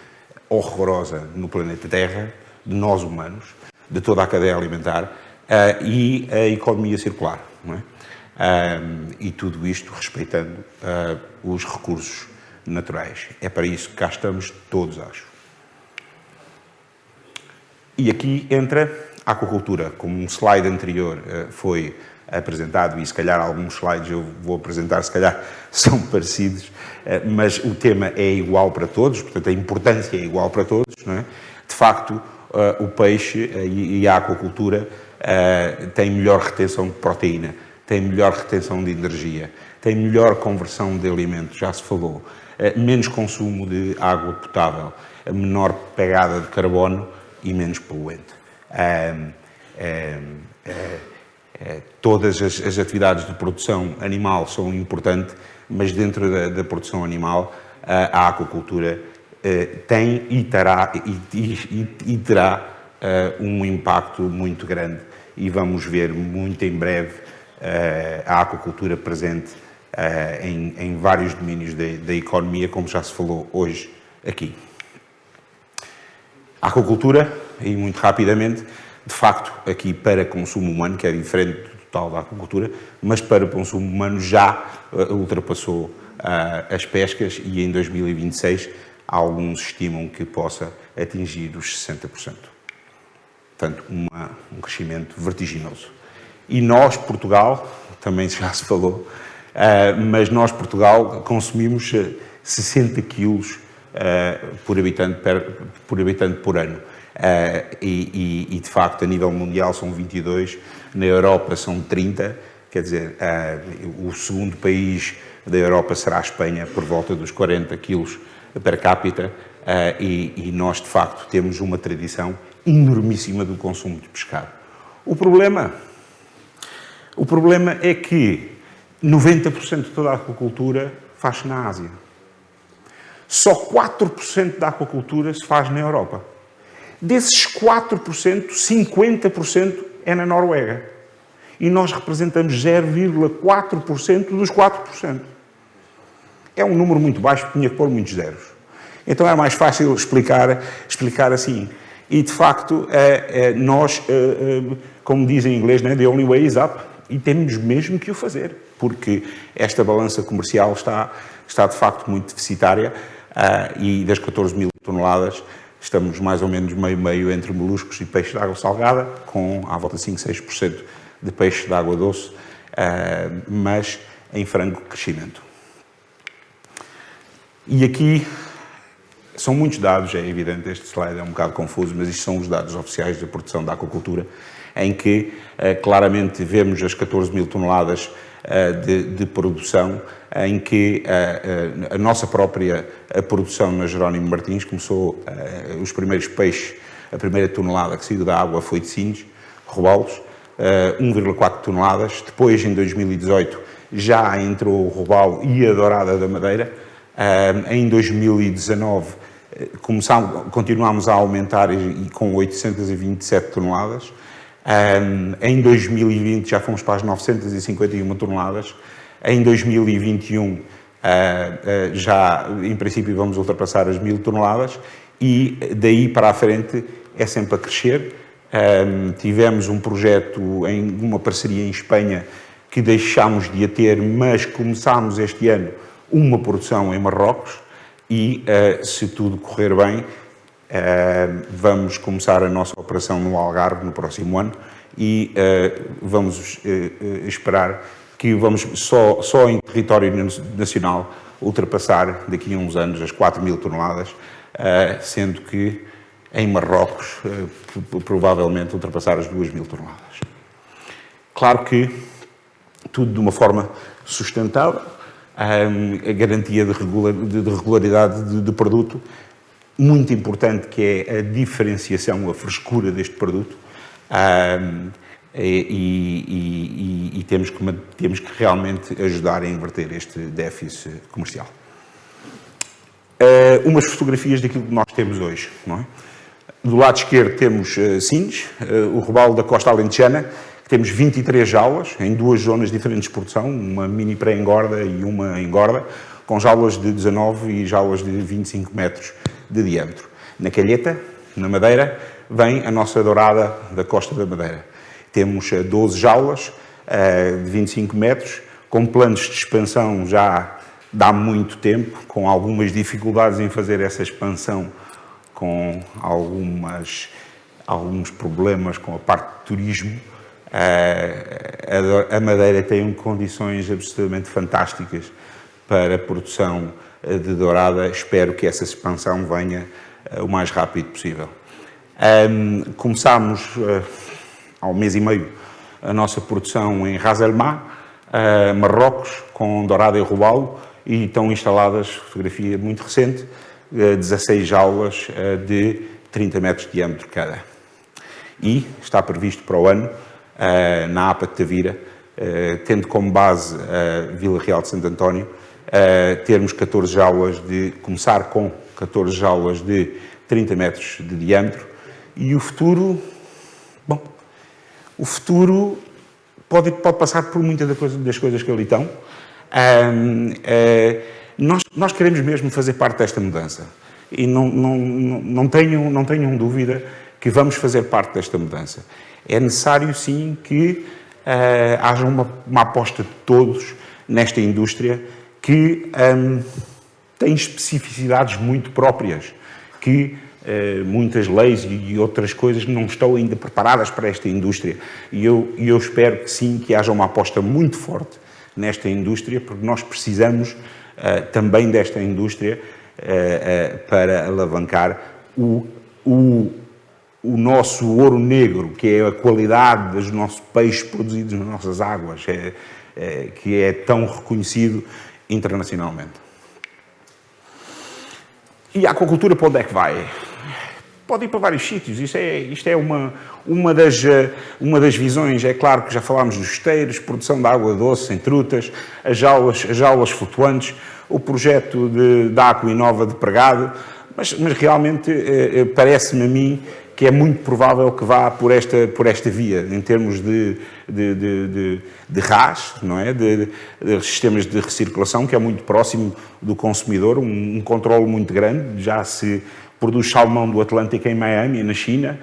horrorosa no planeta Terra, de nós humanos, de toda a cadeia alimentar, e a economia circular, não é? E tudo isto respeitando os recursos naturais. É para isso que cá estamos todos, acho. E aqui entra a aquacultura. Como um slide anterior foi apresentado, e se calhar alguns slides eu vou apresentar, se calhar são parecidos, mas o tema é igual para todos, portanto a importância é igual para todos, não é? De facto, o peixe e a aquacultura têm melhor retenção de proteína, têm melhor retenção de energia, têm melhor conversão de alimentos, já se falou, menos consumo de água potável, menor pegada de carbono e menos poluente. todas as atividades de produção animal são importantes, mas dentro da produção animal a aquacultura tem e terá um impacto muito grande, e vamos ver muito em breve a aquacultura presente em vários domínios da economia, como já se falou hoje aqui. A aquacultura, e muito rapidamente, de facto, aqui para consumo humano, que é diferente do total da aquacultura, mas para consumo humano já ultrapassou as pescas, e em 2026 alguns estimam que possa atingir os 60%. Portanto, um crescimento vertiginoso. E nós, Portugal, também já se falou, mas nós, Portugal, consumimos 60 quilos por habitante por ano. E, de facto, a nível mundial são 22, na Europa são 30, quer dizer, o segundo país da Europa será a Espanha, por volta dos 40 quilos per capita, e nós, de facto, temos uma tradição enormíssima do consumo de pescado. O problema é que 90% de toda a aquacultura faz-se na Ásia. Só 4% da aquacultura se faz na Europa. Desses 4%, 50% é na Noruega. E nós representamos 0,4% dos 4%. É um número muito baixo, tinha que pôr muitos zeros. Então é mais fácil explicar assim. E, de facto, nós, como dizem em inglês, né, the only way is up, e temos mesmo que o fazer, porque esta balança comercial está de facto muito deficitária, e das 14 mil toneladas estamos mais ou menos meio-meio entre moluscos e peixes de água salgada, com à volta de 5-6% de peixe de água doce, mas em franco crescimento. E aqui são muitos dados, é evidente, este slide é um bocado confuso, mas isto são os dados oficiais da produção da aquacultura, em que claramente vemos as 14 mil toneladas de produção, em que a nossa própria produção na Jerónimo Martins começou, os primeiros peixes, a primeira tonelada que saiu da água foi de Sines, robalos, 1,4 toneladas, depois em 2018 já entrou o robalo e a dourada da Madeira, em 2019 continuámos a aumentar com 827 toneladas, em 2020 já fomos para as 951 toneladas, em 2021 já em princípio vamos ultrapassar as 1000 toneladas, e daí para a frente é sempre a crescer. Tivemos um projeto, uma parceria em Espanha, que deixámos de a ter, mas começámos este ano uma produção em Marrocos, e se tudo correr bem, vamos começar a nossa operação no Algarve no próximo ano, e vamos esperar que vamos só em território nacional ultrapassar daqui a uns anos as 4 mil toneladas, sendo que em Marrocos provavelmente ultrapassar as 2 mil toneladas. Claro que tudo de uma forma sustentável, a garantia de regularidade de produto, muito importante, que é a diferenciação, a frescura deste produto, e temos que realmente ajudar a inverter este déficit comercial. Umas fotografias daquilo que nós temos hoje, não é? Do lado esquerdo temos Sines, o robalo da costa alentejana, que temos 23 jaulas em duas zonas diferentes de produção, uma mini pré-engorda e uma engorda, com jaulas de 19 e jaulas de 25 metros de diâmetro. Na Calheta, na Madeira, vem a nossa dourada da Costa da Madeira. Temos 12 jaulas de 25 metros, com planos de expansão já há muito tempo, com algumas dificuldades em fazer essa expansão, com alguns problemas com a parte de turismo. A Madeira tem condições absolutamente fantásticas para a produção de dourada. Espero que essa expansão venha o mais rápido possível. Começámos há um mês e meio a nossa produção em Ras El Mar, Marrocos, com dourada e robalo, e estão instaladas, fotografia muito recente, 16 jaulas de 30 metros de diâmetro cada. e está previsto para o ano, na APA de Tavira, tendo como base a Vila Real de Santo António, termos 14 jaulas começar com 14 jaulas de 30 metros de diâmetro, e o futuro, bom, o futuro pode passar por muitas das coisas que ali estão. Nós queremos mesmo fazer parte desta mudança e não tenham dúvida que vamos fazer parte desta mudança. É necessário, sim, que haja uma aposta de todos nesta indústria que tem especificidades muito próprias, que muitas leis e outras coisas não estão ainda preparadas para esta indústria. E eu espero que sim, que haja uma aposta muito forte nesta indústria, porque nós precisamos também desta indústria para alavancar o nosso ouro negro, que é a qualidade dos nossos peixes produzidos nas nossas águas, que é tão reconhecido internacionalmente. E a aquacultura para onde é que vai? Pode ir para vários sítios. Isto é uma das visões. É claro que já falámos dos esteiros, produção de água doce em trutas, as jaulas flutuantes, o projeto da Aquinova de Pregado, mas realmente parece-me a mim que é muito provável que vá por esta via, em termos de RAS, não é? De sistemas de recirculação, que é muito próximo do consumidor, um controle muito grande. Já se produz salmão do Atlântico em Miami, na China,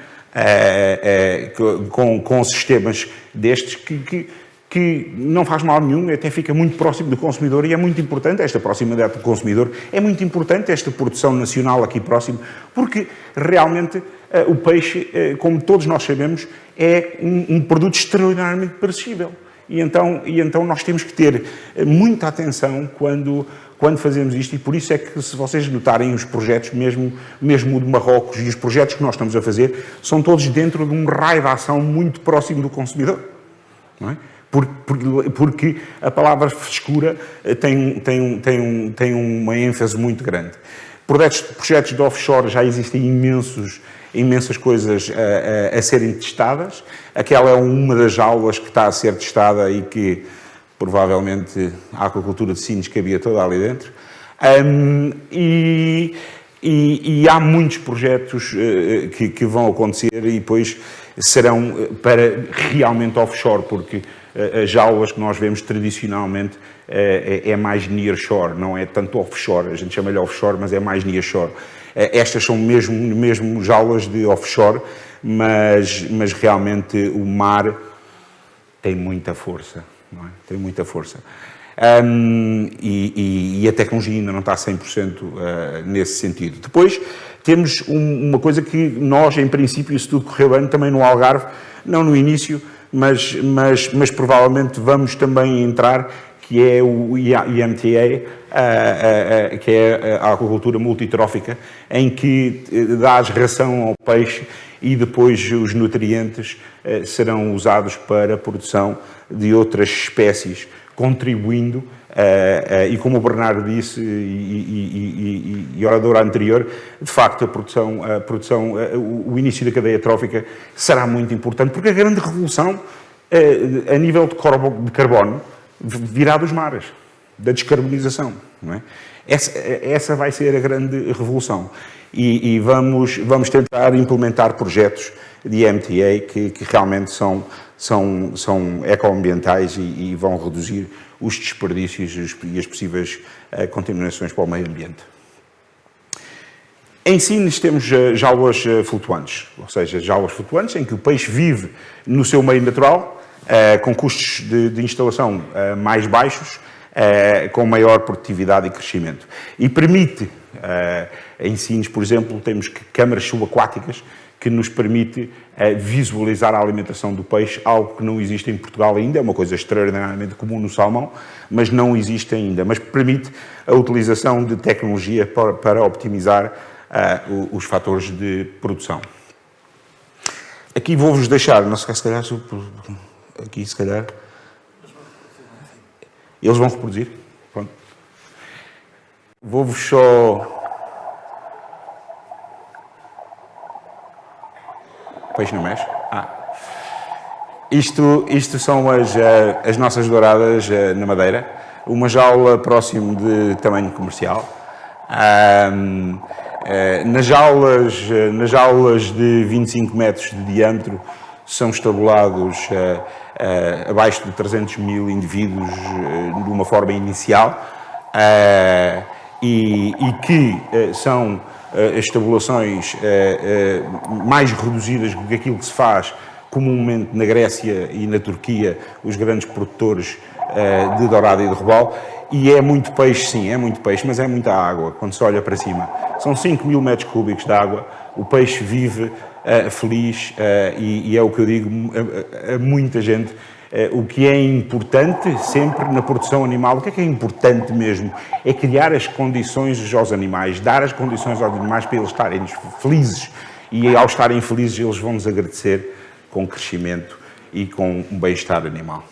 com sistemas destes que não faz mal nenhum, até fica muito próximo do consumidor, e é muito importante esta proximidade do consumidor, é muito importante esta produção nacional aqui próximo, porque realmente o peixe, como todos nós sabemos, é um produto extraordinariamente perecível. E então nós temos que ter muita atenção quando fazemos isto, e por isso é que, se vocês notarem os projetos, mesmo o de Marrocos e os projetos que nós estamos a fazer, são todos dentro de um raio de ação muito próximo do consumidor, não é? Porque a palavra frescura tem uma ênfase muito grande. Projetos de offshore já existem imensas coisas a serem testadas. Aquela é uma das jaulas que está a ser testada e que provavelmente a aquacultura de Sines cabia toda ali dentro. E há muitos projetos que vão acontecer e depois serão para realmente offshore, porque as jaulas que nós vemos tradicionalmente é mais nearshore, não é tanto offshore. A gente chama-lhe offshore, mas é mais nearshore. Estas são mesmo jaulas de offshore, mas realmente o mar tem muita força, não é? Tem muita força. E a tecnologia ainda não está 100% nesse sentido. Depois temos uma coisa que nós, em princípio, se tudo correr bem, também no Algarve, não no início, mas provavelmente vamos também entrar, que é o IMTA, que é a aquacultura multitrófica, em que dás ração ao peixe e depois os nutrientes serão usados para a produção de outras espécies, contribuindo, e como o Bernardo disse, e a oradora anterior, de facto o início da cadeia trófica será muito importante, porque a grande revolução a nível de carbono virá dos mares, da descarbonização, não é? Essa vai ser a grande revolução, e vamos tentar implementar projetos de MTA que realmente são ecoambientais e vão reduzir os desperdícios e as possíveis contaminações para o meio ambiente. Em Sines temos jaulas flutuantes, ou seja, jaulas flutuantes em que o peixe vive no seu meio natural, com custos de instalação mais baixos, com maior produtividade e crescimento. E permite, em Sines, por exemplo, temos câmaras subaquáticas que nos permite visualizar a alimentação do peixe, algo que não existe em Portugal ainda, é uma coisa extraordinariamente comum no salmão, mas não existe ainda. Mas permite a utilização de tecnologia para optimizar os fatores de produção. Aqui vou-vos deixar, não sei se calhar, aqui se calhar, eles vão reproduzir, pronto. Vou-vos só... O peixe não mexe. Isto são as nossas douradas na madeira, uma jaula próximo de tamanho comercial. Nas jaulas de 25 metros de diâmetro são estabulados abaixo de 300 mil indivíduos de uma forma inicial e que são estabulações mais reduzidas do que aquilo que se faz comumente na Grécia e na Turquia, os grandes produtores de dourada e de robalo. E é muito peixe, sim, é muito peixe, mas é muita água, quando se olha para cima. São 5 mil metros cúbicos de água, o peixe vive feliz e é o que eu digo a muita gente. O que é importante sempre na produção animal, o que é importante mesmo, é criar as condições aos animais, dar as condições aos animais para eles estarem felizes. E ao estarem felizes, eles vão nos agradecer com crescimento e com um bem-estar animal.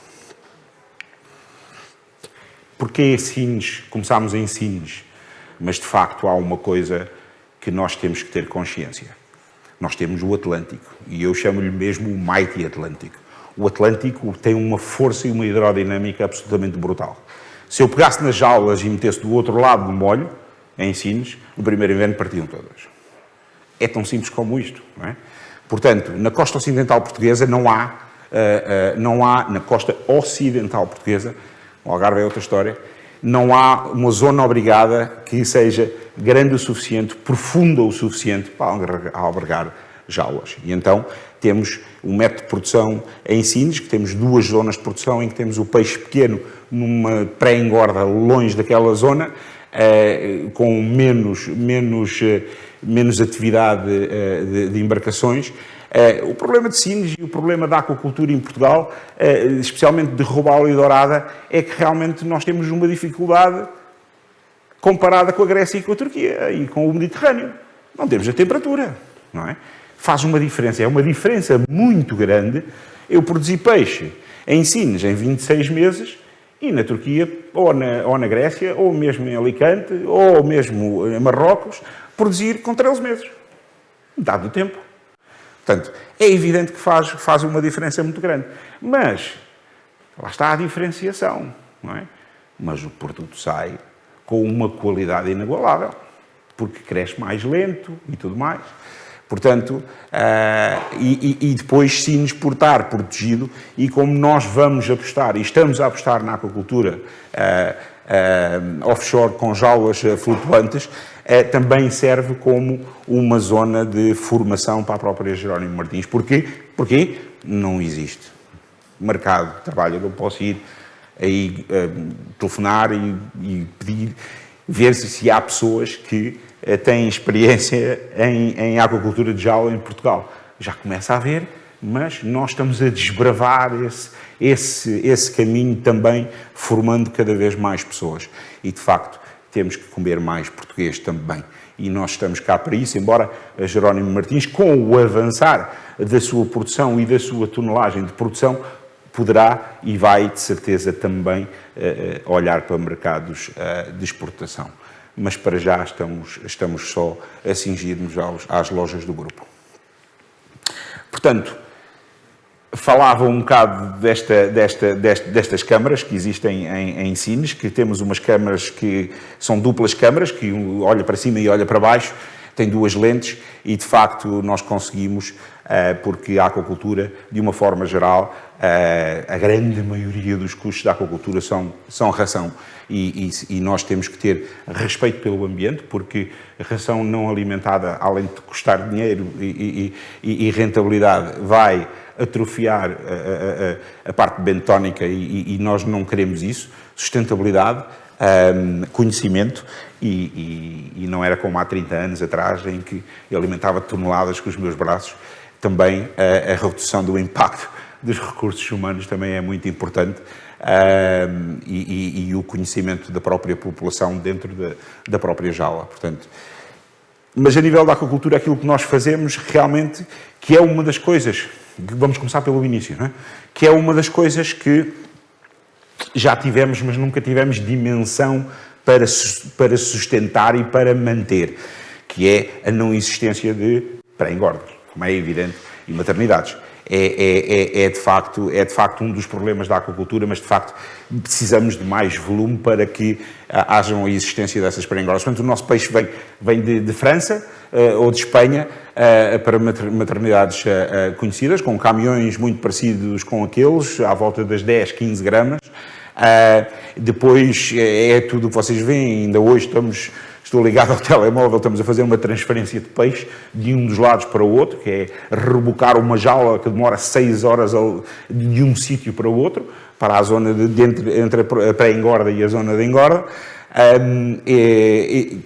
Porque Sines, começámos em Sines, mas de facto há uma coisa que nós temos que ter consciência. Nós temos o Atlântico, e eu chamo-lhe mesmo o Mighty Atlântico. O Atlântico tem uma força e uma hidrodinâmica absolutamente brutal. Se eu pegasse nas jaulas e metesse do outro lado do molho, em Sines, no primeiro inverno partiam todas. É tão simples como isto, não é? Portanto, na costa ocidental portuguesa não há, na costa ocidental portuguesa, o Algarve é outra história, não há uma zona obrigada que seja grande o suficiente, profunda o suficiente para albergar jaulas. E então temos um método de produção em Sines, que temos 2 zonas de produção em que temos o peixe pequeno numa pré-engorda longe daquela zona, com menos atividade de embarcações. O problema de Sines e o problema da aquacultura em Portugal, especialmente de robalo e dourada, é que realmente nós temos uma dificuldade comparada com a Grécia e com a Turquia e com o Mediterrâneo. Não temos a temperatura, não é? Faz uma diferença, é uma diferença muito grande eu produzir peixe em Sines em 26 meses e na Turquia, ou na Grécia, ou mesmo em Alicante, ou mesmo em Marrocos, produzir com 13 meses. Metade do tempo. Portanto, é evidente que faz uma diferença muito grande. Mas, lá está a diferenciação, não é? Mas o produto sai com uma qualidade inigualável, porque cresce mais lento e tudo mais. Portanto, e depois Sines por estar protegido, e como nós vamos apostar, e estamos a apostar na aquacultura offshore com jaulas flutuantes, também serve como uma zona de formação para a própria Jerónimo Martins. Porquê? Porque não existe mercado de trabalho. Eu não posso ir aí telefonar e pedir, ver se há pessoas que têm experiência em aquacultura de jaula em Portugal. Já começa a haver, mas nós estamos a desbravar esse caminho também, formando cada vez mais pessoas. E, de facto, temos que comer mais português também. E nós estamos cá para isso, embora a Jerónimo Martins, com o avançar da sua produção e da sua tonelagem de produção, poderá e vai, de certeza, também olhar para mercados de exportação. Mas para já estamos só a cingir-nos às lojas do grupo. Portanto, falava um bocado destas câmaras que existem em Sines, que temos umas câmaras que são duplas câmaras, que olha para cima e olha para baixo, tem 2 lentes e, de facto, nós conseguimos, porque a aquacultura, de uma forma geral, a grande maioria dos custos da aquacultura são ração e nós temos que ter respeito pelo ambiente, porque a ração não alimentada, além de custar dinheiro e rentabilidade, vai atrofiar a parte bentónica e nós não queremos isso. Sustentabilidade, conhecimento e não era como há 30 anos atrás em que eu alimentava toneladas com os meus braços. Também a redução do impacto dos recursos humanos também é muito importante e o conhecimento da própria população dentro da própria jaula. Portanto, mas a nível da aquacultura, aquilo que nós fazemos realmente, que é uma das coisas, vamos começar pelo início, não é? Que é uma das coisas que já tivemos, mas nunca tivemos dimensão para sustentar e para manter, que é a não existência de pré-engordas, como é evidente, e maternidades. é de facto um dos problemas da aquacultura, mas de facto precisamos de mais volume para que haja a existência dessas perengordas. Portanto, o nosso peixe vem de França ou de Espanha para maternidades conhecidas, com caminhões muito parecidos com aqueles, à volta das 10, 15 gramas. Depois é tudo o que vocês veem. Ainda hoje estou ligado ao telemóvel, estamos a fazer uma transferência de peixe de um dos lados para o outro, que é rebocar uma jaula que demora 6 horas de um sítio para o outro, para a zona entre a pré-engorda e a zona de engorda,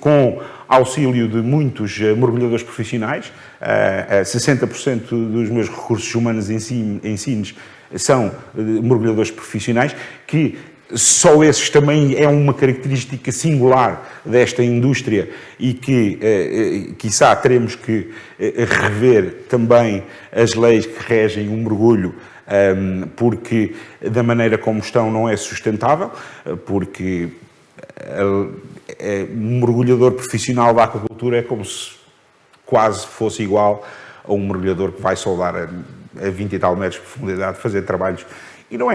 com auxílio de muitos mergulhadores profissionais. 60% dos meus recursos humanos ensinos são mergulhadores profissionais, que só esses também é uma característica singular desta indústria e que, quiçá, teremos que rever também as leis que regem o mergulho, porque da maneira como estão não é sustentável, porque um mergulhador profissional da aquacultura é como se quase fosse igual a um mergulhador que vai soldar a 20 e tal metros de profundidade, fazer trabalhos. E não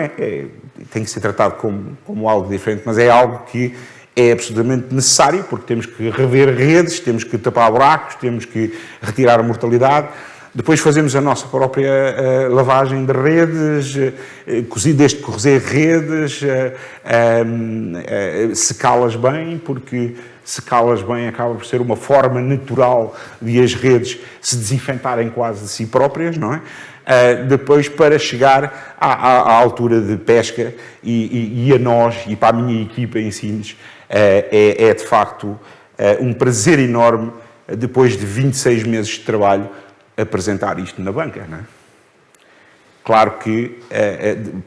tem que ser tratado como algo diferente, mas é algo que é absolutamente necessário, porque temos que rever redes, temos que tapar buracos, temos que retirar a mortalidade. Depois fazemos a nossa própria lavagem de redes, desde cozer redes, secá-las bem, porque secá-las bem acaba por ser uma forma natural de as redes se desinfetarem quase de si próprias, não é? Depois para chegar à altura de pesca e a nós e para a minha equipa em Sines é de facto um prazer enorme, depois de 26 meses de trabalho, apresentar isto na banca, não é? Claro que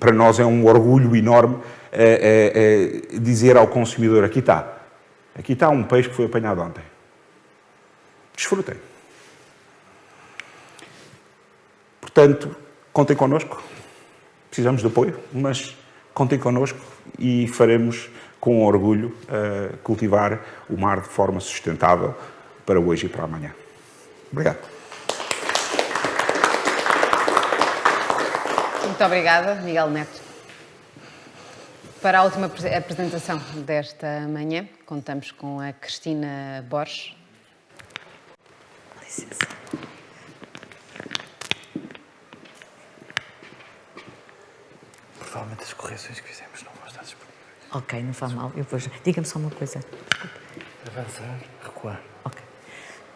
para nós é um orgulho enorme dizer ao consumidor: aqui está um peixe que foi apanhado ontem, desfrutem. Portanto, contem connosco, precisamos de apoio, mas contem connosco e faremos com orgulho cultivar o mar de forma sustentável para hoje e para amanhã. Obrigado. Muito obrigada, Miguel Neto. Para a última apresentação desta manhã, contamos com a Cristina Borges. Licença. Provavelmente as correções que fizemos não vão estar disponíveis. Ok, não faz mal. Diga-me só uma coisa. Avançar, recuar. Ok.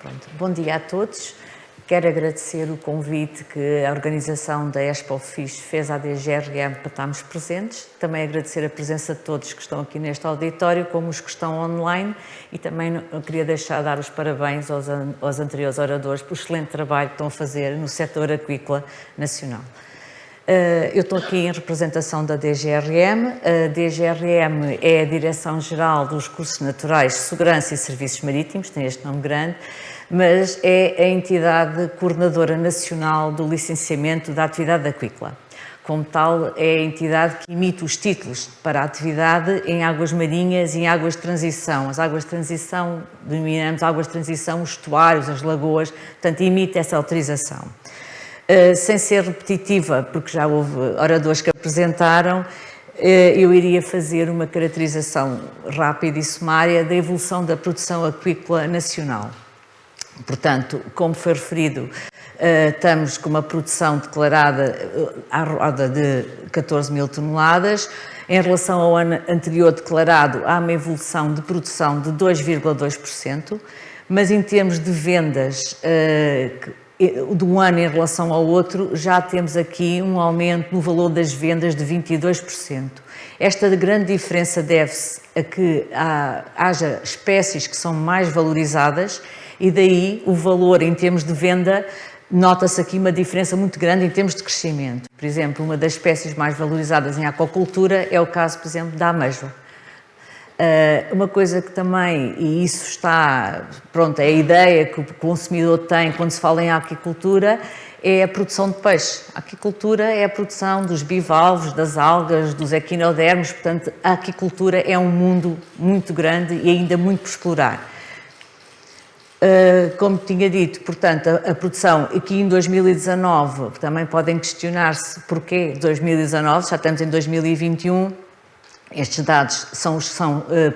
Pronto. Bom dia a todos. Quero agradecer o convite que a organização da Expo FIS fez à DGRM para estarmos presentes. Também agradecer a presença de todos que estão aqui neste auditório, como os que estão online. E também queria dar os parabéns aos anteriores oradores pelo excelente trabalho que estão a fazer no setor aquícola nacional. Eu estou aqui em representação da DGRM. A DGRM é a Direção-Geral dos Recursos Naturais, Segurança e Serviços Marítimos, tem este nome grande, mas é a entidade coordenadora nacional do licenciamento da atividade aquícola. Como tal, é a entidade que emite os títulos para a atividade em águas marinhas e em águas de transição. As águas de transição, denominamos águas de transição, os estuários, as lagoas, portanto, emite essa autorização. Sem ser repetitiva, porque já houve oradores que apresentaram, eu iria fazer uma caracterização rápida e sumária da evolução da produção aquícola nacional. Portanto, como foi referido, estamos com uma produção declarada à roda de 14 mil toneladas. Em relação ao ano anterior declarado, há uma evolução de produção de 2,2%, mas em termos de vendas de um ano em relação ao outro, já temos aqui um aumento no valor das vendas de 22%. Esta grande diferença deve-se a que haja espécies que são mais valorizadas e daí o valor em termos de venda, nota-se aqui uma diferença muito grande em termos de crescimento. Por exemplo, uma das espécies mais valorizadas em aquacultura é o caso, por exemplo, da amêijoa. Uma coisa que também, e isso está, pronto, é a ideia que o consumidor tem quando se fala em aquicultura, é a produção de peixe. A aquicultura é a produção dos bivalves, das algas, dos equinodermos, portanto, a aquicultura é um mundo muito grande e ainda muito por explorar. Como tinha dito, portanto, a produção aqui em 2019, também podem questionar-se porquê 2019, já estamos em 2021, estes dados são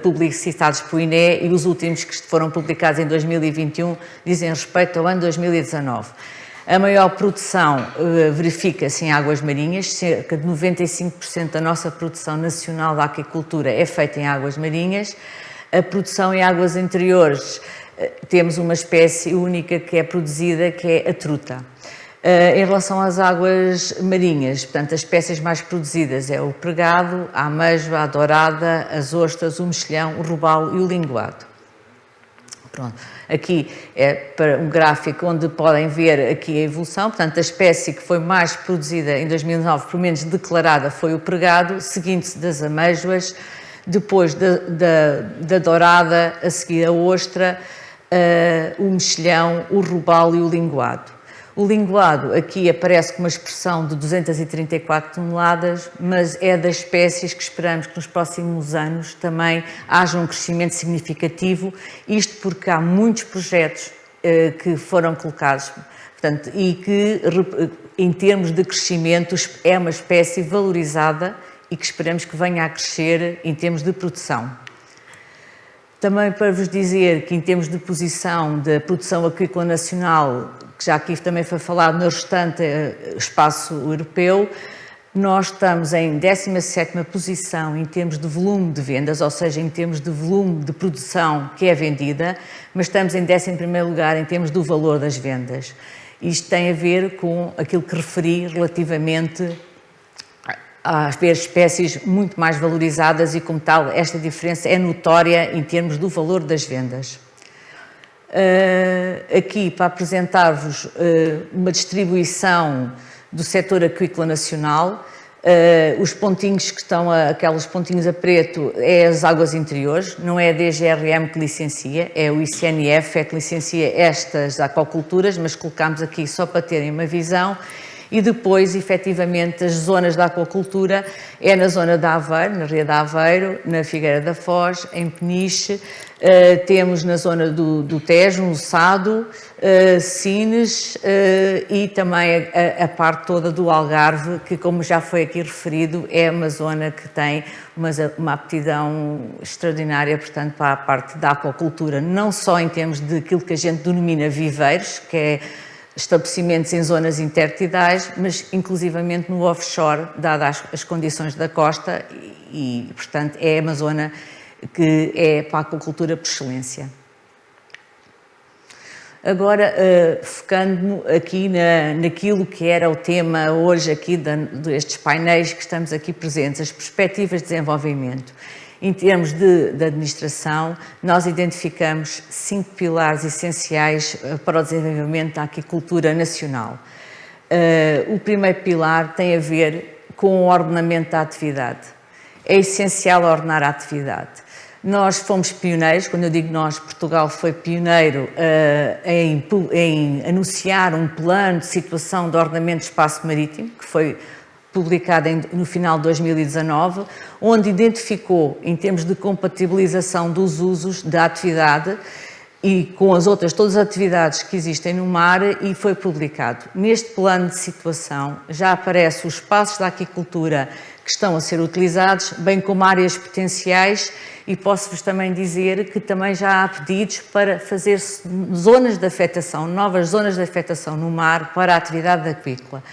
publicitados pelo INE e os últimos que foram publicados em 2021 dizem respeito ao ano 2019. A maior produção verifica-se em águas marinhas, cerca de 95% da nossa produção nacional da aquicultura é feita em águas marinhas. A produção em águas interiores, temos uma espécie única que é produzida, que é a truta. Em relação às águas marinhas, portanto, as espécies mais produzidas é o pregado, a ameijoa, a dourada, as ostras, o mexilhão, o robalo e o linguado. Pronto. Aqui é para um gráfico onde podem ver aqui a evolução, portanto, a espécie que foi mais produzida em 2009, pelo menos declarada, foi o pregado, seguindo-se das ameijoas, depois da dourada, a seguir a ostra, o mexilhão, o robalo e o linguado. O linguado aqui aparece com uma expressão de 234 toneladas, mas é das espécies que esperamos que nos próximos anos também haja um crescimento significativo, isto porque há muitos projetos que foram colocados, portanto, e que em termos de crescimento é uma espécie valorizada e que esperamos que venha a crescer em termos de produção. Também para vos dizer que em termos de posição da produção aquícola nacional, que já aqui também foi falado no restante espaço europeu, nós estamos em 17ª posição em termos de volume de vendas, ou seja, em termos de volume de produção que é vendida, mas estamos em 11º lugar em termos do valor das vendas. Isto tem a ver com aquilo que referi relativamente às espécies muito mais valorizadas e, como tal, esta diferença é notória em termos do valor das vendas. Aqui para apresentar-vos uma distribuição do setor aquícola nacional. Os pontinhos que estão, aqueles pontinhos a preto, é as águas interiores, não é a DGRM que licencia, é o ICNF é que licencia estas aquaculturas, mas colocamos aqui só para terem uma visão. E depois, efetivamente, as zonas da aquacultura é na zona de Aveiro, na Ria de Aveiro, na Figueira da Foz, em Peniche, temos na zona do Tejo, no Sado, Sines e também a parte toda do Algarve, que, como já foi aqui referido, é uma zona que tem uma aptidão extraordinária, portanto, para a parte da aquacultura, não só em termos daquilo que a gente denomina viveiros, que é estabelecimentos em zonas intertidais, mas inclusivamente no offshore, dadas as condições da costa e, portanto, é uma zona que é para a aquacultura por excelência. Agora, focando-me aqui naquilo que era o tema hoje aqui destes painéis que estamos aqui presentes, as perspectivas de desenvolvimento. Em termos de administração, nós identificamos 5 pilares essenciais para o desenvolvimento da aquicultura nacional. O primeiro pilar tem a ver com o ordenamento da atividade. É essencial ordenar a atividade. Nós fomos pioneiros, quando eu digo nós, Portugal foi pioneiro em anunciar um plano de situação de ordenamento do espaço marítimo, que foi publicado no final de 2019, onde identificou, em termos de compatibilização dos usos da atividade e com as outras, todas as atividades que existem no mar, e foi publicado. Neste plano de situação já aparecem os espaços da aquicultura que estão a ser utilizados, bem como áreas potenciais, e posso-vos também dizer que também já há pedidos para fazer zonas de afetação, novas zonas de afetação no mar para a atividade aquícola.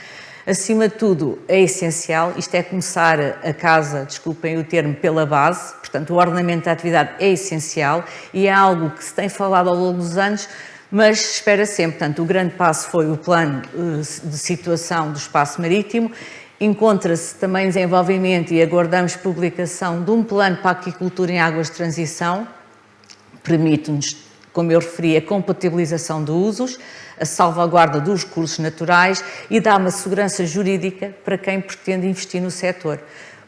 Acima de tudo, é essencial, isto é começar a casa, desculpem o termo, pela base, portanto o ordenamento da atividade é essencial e é algo que se tem falado ao longo dos anos, mas se espera sempre. Portanto, o grande passo foi o plano de situação do espaço marítimo, encontra-se também em desenvolvimento e aguardamos publicação de um plano para a aquicultura em águas de transição, permite-nos, como eu referi, a compatibilização de usos, a salvaguarda dos recursos naturais e dá uma segurança jurídica para quem pretende investir no setor,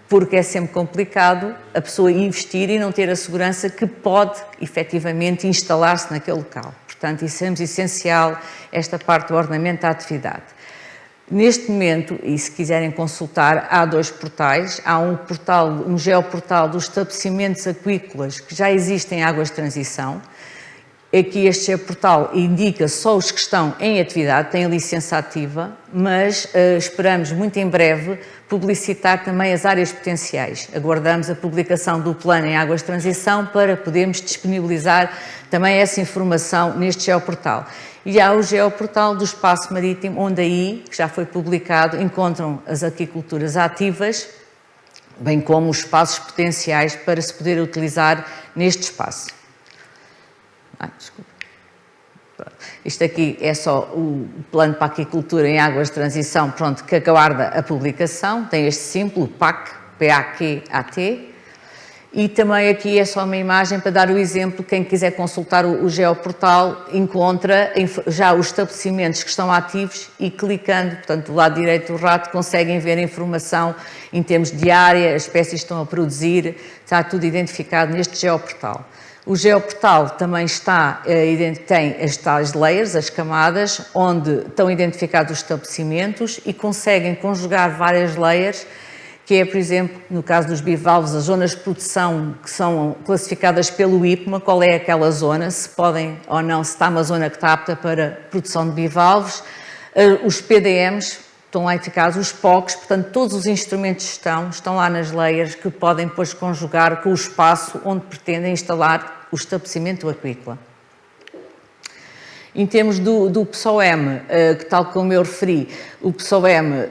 porque é sempre complicado a pessoa investir e não ter a segurança que pode, efetivamente, instalar-se naquele local. Portanto, isso é essencial, esta parte do ordenamento da atividade. Neste momento, e se quiserem consultar, há 2 portais. Há um geoportal dos estabelecimentos aquícolas que já existem em águas de transição, Aqui este geoportal indica só os que estão em atividade, têm a licença ativa, mas esperamos muito em breve publicitar também as áreas potenciais. Aguardamos a publicação do plano em águas de transição para podermos disponibilizar também essa informação neste geoportal. E há o geoportal do espaço marítimo, onde aí, que já foi publicado, encontram as aquiculturas ativas, bem como os espaços potenciais para se poder utilizar neste espaço. Desculpa. Isto aqui é só o plano para a aquicultura em águas de transição, pronto, que aguarda a publicação, tem este símbolo, PAC, P-A-Q-A-T, e também aqui é só uma imagem para dar o exemplo, quem quiser consultar o geoportal encontra já os estabelecimentos que estão ativos e clicando, portanto, do lado direito do rato conseguem ver a informação em termos de área, as espécies que estão a produzir, está tudo identificado neste geoportal. O geoportal também tem as tais layers, as camadas, onde estão identificados os estabelecimentos e conseguem conjugar várias layers, que é, por exemplo, no caso dos bivalves, as zonas de produção que são classificadas pelo IPMA, qual é aquela zona, se podem ou não, se está uma zona que está apta para produção de bivalves, os PDMs, estão lá eficazes, os POCs, portanto, todos os instrumentos estão lá nas layers que podem depois conjugar com o espaço onde pretendem instalar o estabelecimento aquícola. Em termos do PSOM, que tal como eu referi, o PSOM,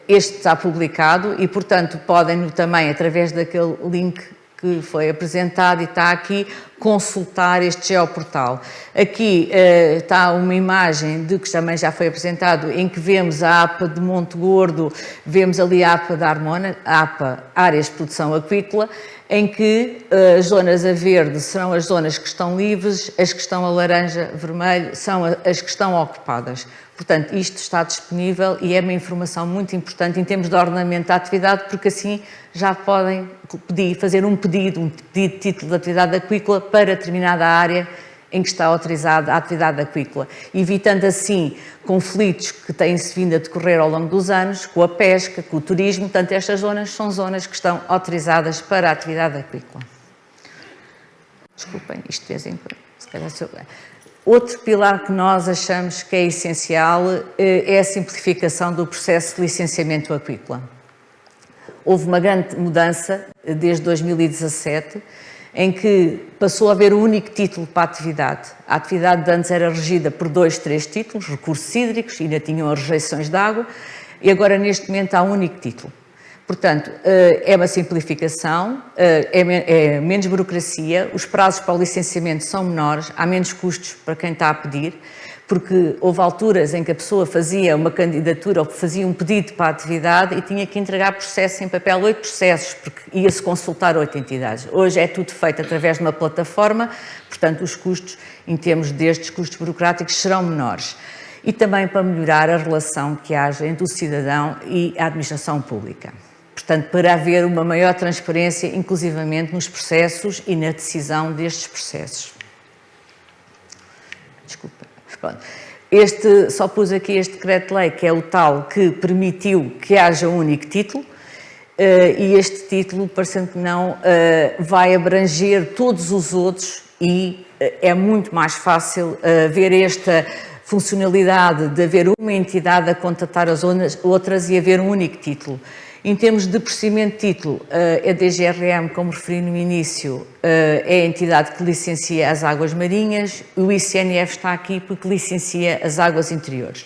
este está publicado e, portanto, podem também, através daquele link que foi apresentado e está aqui, consultar este geoportal. Aqui está uma imagem de que também já foi apresentado, em que vemos a APA de Monte Gordo, vemos ali a APA da Armona, a APA Áreas de Produção Aquícola, em que as zonas a verde serão as zonas que estão livres, as que estão a laranja, vermelho, são as que estão ocupadas. Portanto, isto está disponível e é uma informação muito importante em termos de ordenamento da atividade, porque assim já podem fazer um pedido de título de atividade aquícola para determinada área em que está autorizada a atividade aquícola, evitando assim conflitos que têm-se vindo a decorrer ao longo dos anos com a pesca, com o turismo. Portanto, estas zonas são zonas que estão autorizadas para a atividade aquícola. Desculpem, isto de vez em quando, se calhar. Outro pilar que nós achamos que é essencial é a simplificação do processo de licenciamento aquícola. Houve uma grande mudança desde 2017, em que passou a haver um único título para a atividade. A atividade de antes era regida por 2, 3 títulos, recursos hídricos, ainda tinham as rejeições de água, e agora neste momento há um único título. Portanto, é uma simplificação, é menos burocracia, os prazos para o licenciamento são menores, há menos custos para quem está a pedir, porque houve alturas em que a pessoa fazia uma candidatura ou fazia um pedido para a atividade e tinha que entregar processos em papel, 8 processos, porque ia-se consultar 8 entidades. Hoje é tudo feito através de uma plataforma, portanto os custos, em termos destes custos burocráticos, serão menores. E também para melhorar a relação que haja entre o cidadão e a administração pública. Portanto, para haver uma maior transparência, inclusivamente nos processos e na decisão destes processos. Desculpa. Pronto. Só pus aqui este decreto-lei, que é o tal que permitiu que haja um único título, e este título, parecendo que não, vai abranger todos os outros e é muito mais fácil ver esta funcionalidade de haver uma entidade a contatar as outras e haver um único título. Em termos de procedimento de título, a DGRM, como referi no início, é a entidade que licencia as águas marinhas, o ICNF está aqui porque licencia as águas interiores.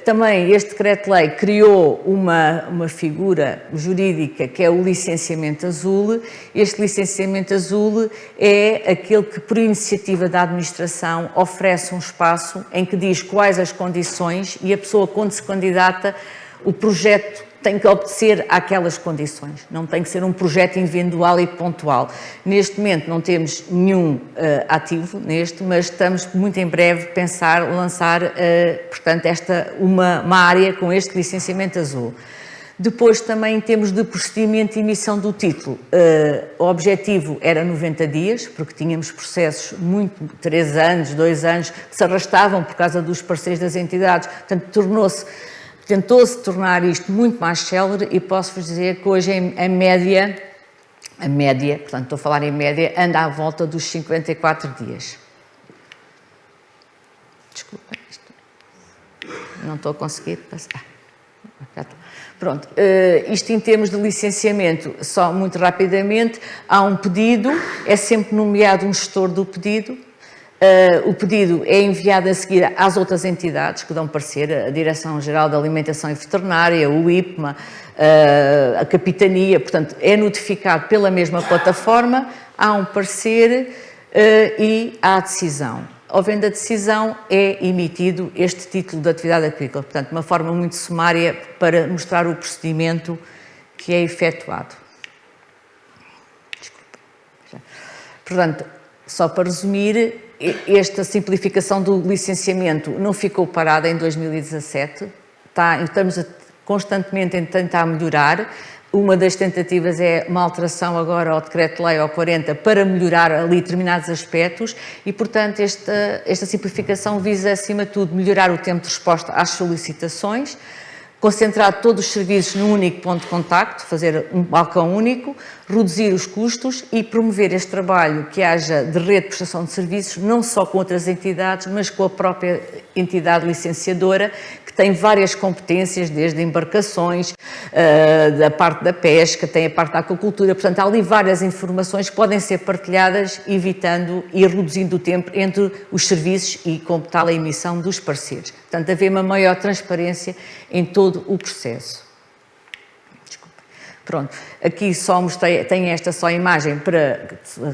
Também este decreto-lei criou uma figura jurídica que é o licenciamento azul. Este licenciamento azul é aquele que, por iniciativa da administração, oferece um espaço em que diz quais as condições e a pessoa, quando se candidata, o projeto tem que obedecer àquelas condições, não tem que ser um projeto individual e pontual. Neste momento não temos nenhum ativo mas estamos muito em breve a lançar, portanto, uma área com este licenciamento azul. Depois também em termos de procedimento de emissão do título, o objetivo era 90 dias, porque tínhamos processos 3 anos, 2 anos, que se arrastavam por causa dos parceiros das entidades, portanto tentou-se tornar isto muito mais célere e posso-vos dizer que hoje, em média, A média, portanto estou a falar em média, anda à volta dos 54 dias. Desculpa, não estou a conseguir passar. Pronto, isto em termos de licenciamento, só muito rapidamente, há um pedido, é sempre nomeado um gestor do pedido, o pedido é enviado a seguir às outras entidades que dão parecer, a Direção-Geral da Alimentação e Veterinária, o IPMA, a Capitania, portanto, é notificado pela mesma plataforma, há um parecer e há a decisão. Havendo a decisão, é emitido este título de atividade agrícola, portanto, uma forma muito sumária para mostrar o procedimento que é efetuado. Desculpa. Portanto, só para resumir, esta simplificação do licenciamento não ficou parada em 2017, estamos constantemente a tentar melhorar. Uma das tentativas é uma alteração agora ao Decreto-Lei ao 40 para melhorar ali determinados aspectos e, portanto, esta simplificação visa, acima de tudo, melhorar o tempo de resposta às solicitações, concentrar todos os serviços num único ponto de contacto, fazer um balcão único, reduzir os custos e promover este trabalho que haja de rede de prestação de serviços, não só com outras entidades, mas com a própria entidade licenciadora, que tem várias competências, desde embarcações, da parte da pesca, tem a parte da aquacultura, portanto há ali várias informações que podem ser partilhadas, evitando e reduzindo o tempo entre os serviços e, como tal, a emissão dos pareceres. Portanto, haver uma maior transparência em todo o processo. Pronto, aqui só mostrei, tenho esta só imagem para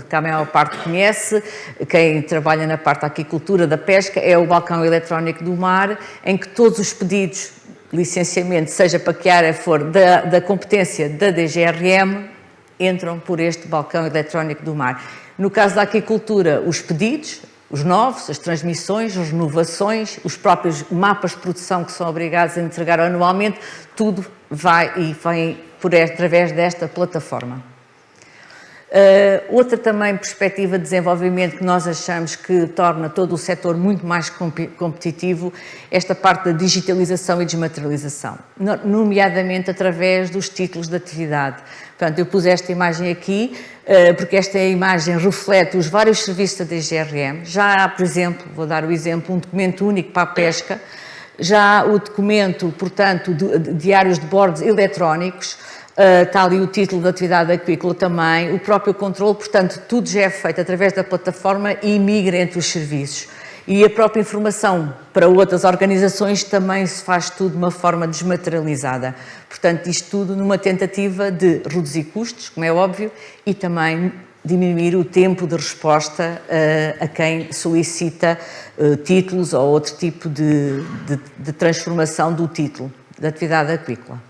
que a maior parte conhece, quem trabalha na parte da aquicultura, da pesca, é o balcão eletrónico do mar, em que todos os pedidos de licenciamento, seja para que área for da competência da DGRM, entram por este balcão eletrónico do mar. No caso da aquicultura, os pedidos, os novos, as transmissões, as renovações, os próprios mapas de produção que são obrigados a entregar anualmente, tudo vai e vem através desta plataforma. Outra também perspectiva de desenvolvimento que nós achamos que torna todo o setor muito mais competitivo, esta parte da digitalização e desmaterialização, nomeadamente através dos títulos de atividade. Portanto, eu pus esta imagem aqui, porque esta imagem reflete os vários serviços da DGRM. Já há, por exemplo, vou dar o exemplo, um documento único para a pesca, já há o documento, portanto, diários de bordos eletrónicos, está ali o título da atividade aquícola também, o próprio controle, portanto, tudo já é feito através da plataforma e migra entre os serviços. E a própria informação para outras organizações também se faz tudo de uma forma desmaterializada. Portanto, isto tudo numa tentativa de reduzir custos, como é óbvio, e também diminuir o tempo de resposta a quem solicita títulos ou outro tipo de transformação do título da atividade aquícola.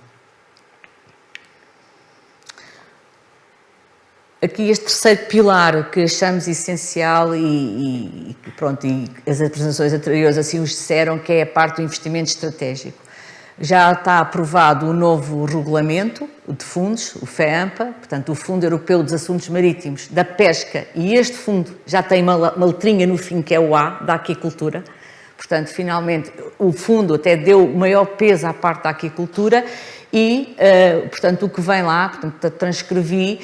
Aqui este terceiro pilar que achamos essencial e as apresentações anteriores assim os disseram, que é a parte do investimento estratégico. Já está aprovado o novo regulamento de fundos, o FEAMPA, portanto o Fundo Europeu dos Assuntos Marítimos, da Pesca, e este fundo já tem uma letrinha no fim que é o A, da aquicultura. Portanto, finalmente, o fundo até deu maior peso à parte da aquicultura e, portanto, o que vem lá, portanto, transcrevi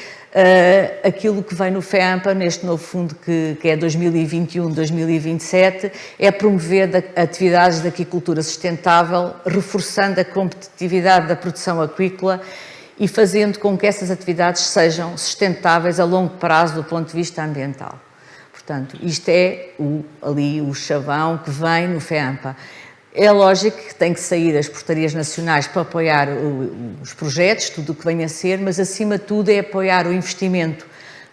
aquilo que vem no FEAMPA, neste novo fundo que é 2021-2027, é promover atividades de aquicultura sustentável, reforçando a competitividade da produção aquícola e fazendo com que essas atividades sejam sustentáveis a longo prazo do ponto de vista ambiental. Portanto, isto é ali o chavão que vem no FEAMPA. É lógico que tem que sair as portarias nacionais para apoiar os projetos, tudo o que venha a ser, mas acima de tudo é apoiar o investimento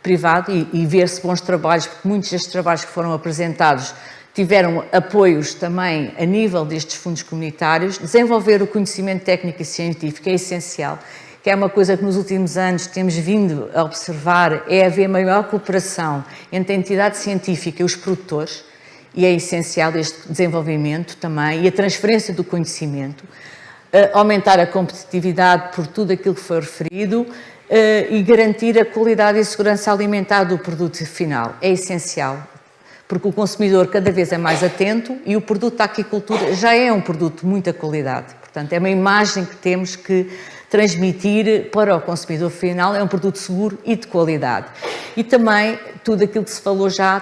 privado e ver-se bons trabalhos, porque muitos destes trabalhos que foram apresentados tiveram apoios também a nível destes fundos comunitários. Desenvolver o conhecimento técnico e científico é essencial, que é uma coisa que nos últimos anos temos vindo a observar, é haver maior cooperação entre a entidade científica e os produtores, e é essencial este desenvolvimento também, e a transferência do conhecimento, aumentar a competitividade por tudo aquilo que foi referido e garantir a qualidade e segurança alimentar do produto final. É essencial, porque o consumidor cada vez é mais atento e o produto da aquicultura já é um produto de muita qualidade. Portanto, é uma imagem que temos que transmitir para o consumidor final é um produto seguro e de qualidade. E também tudo aquilo que se falou já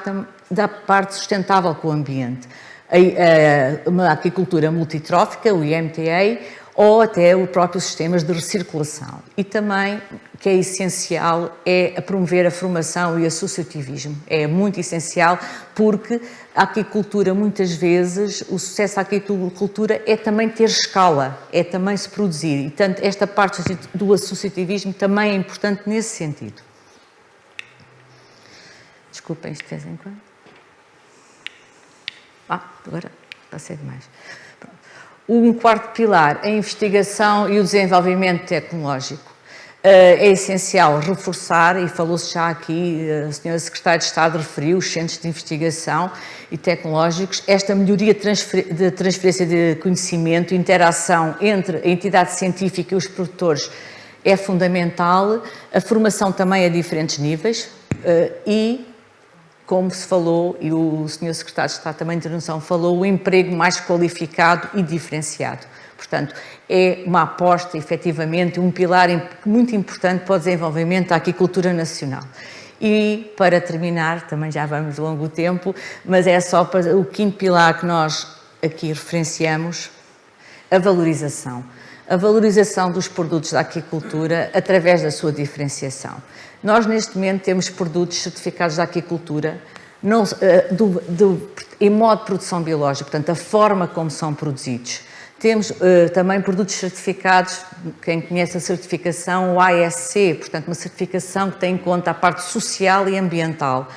da parte sustentável com o ambiente. A aquicultura multitrófica, o IMTA, ou até os próprios sistemas de recirculação. E também, que é essencial, é a promover a formação e o associativismo. É muito essencial porque a aquicultura, muitas vezes, o sucesso da aquicultura é também ter escala, é também se produzir. E, portanto, esta parte do associativismo também é importante nesse sentido. Desculpem isto de vez em quando. Agora passei demais. Um quarto pilar, a investigação e o desenvolvimento tecnológico. É essencial reforçar, e falou-se já aqui, a senhora Secretária de Estado referiu, os centros de investigação e tecnológicos, esta melhoria de transferência de conhecimento, interação entre a entidade científica e os produtores é fundamental, a formação também a diferentes níveis e, como se falou, e o Sr. Secretário de Estado também de intervenção falou, o emprego mais qualificado e diferenciado. Portanto, é uma aposta, efetivamente, um pilar muito importante para o desenvolvimento da aquicultura nacional. E, para terminar, também já vamos de longo tempo, mas é só para o quinto pilar que nós aqui referenciamos, a valorização. A valorização dos produtos da aquicultura através da sua diferenciação. Nós, neste momento, temos produtos certificados da aquicultura em modo de produção biológica, portanto, a forma como são produzidos. Temos também produtos certificados, quem conhece a certificação, o ASC, portanto, uma certificação que tem em conta a parte social e ambiental.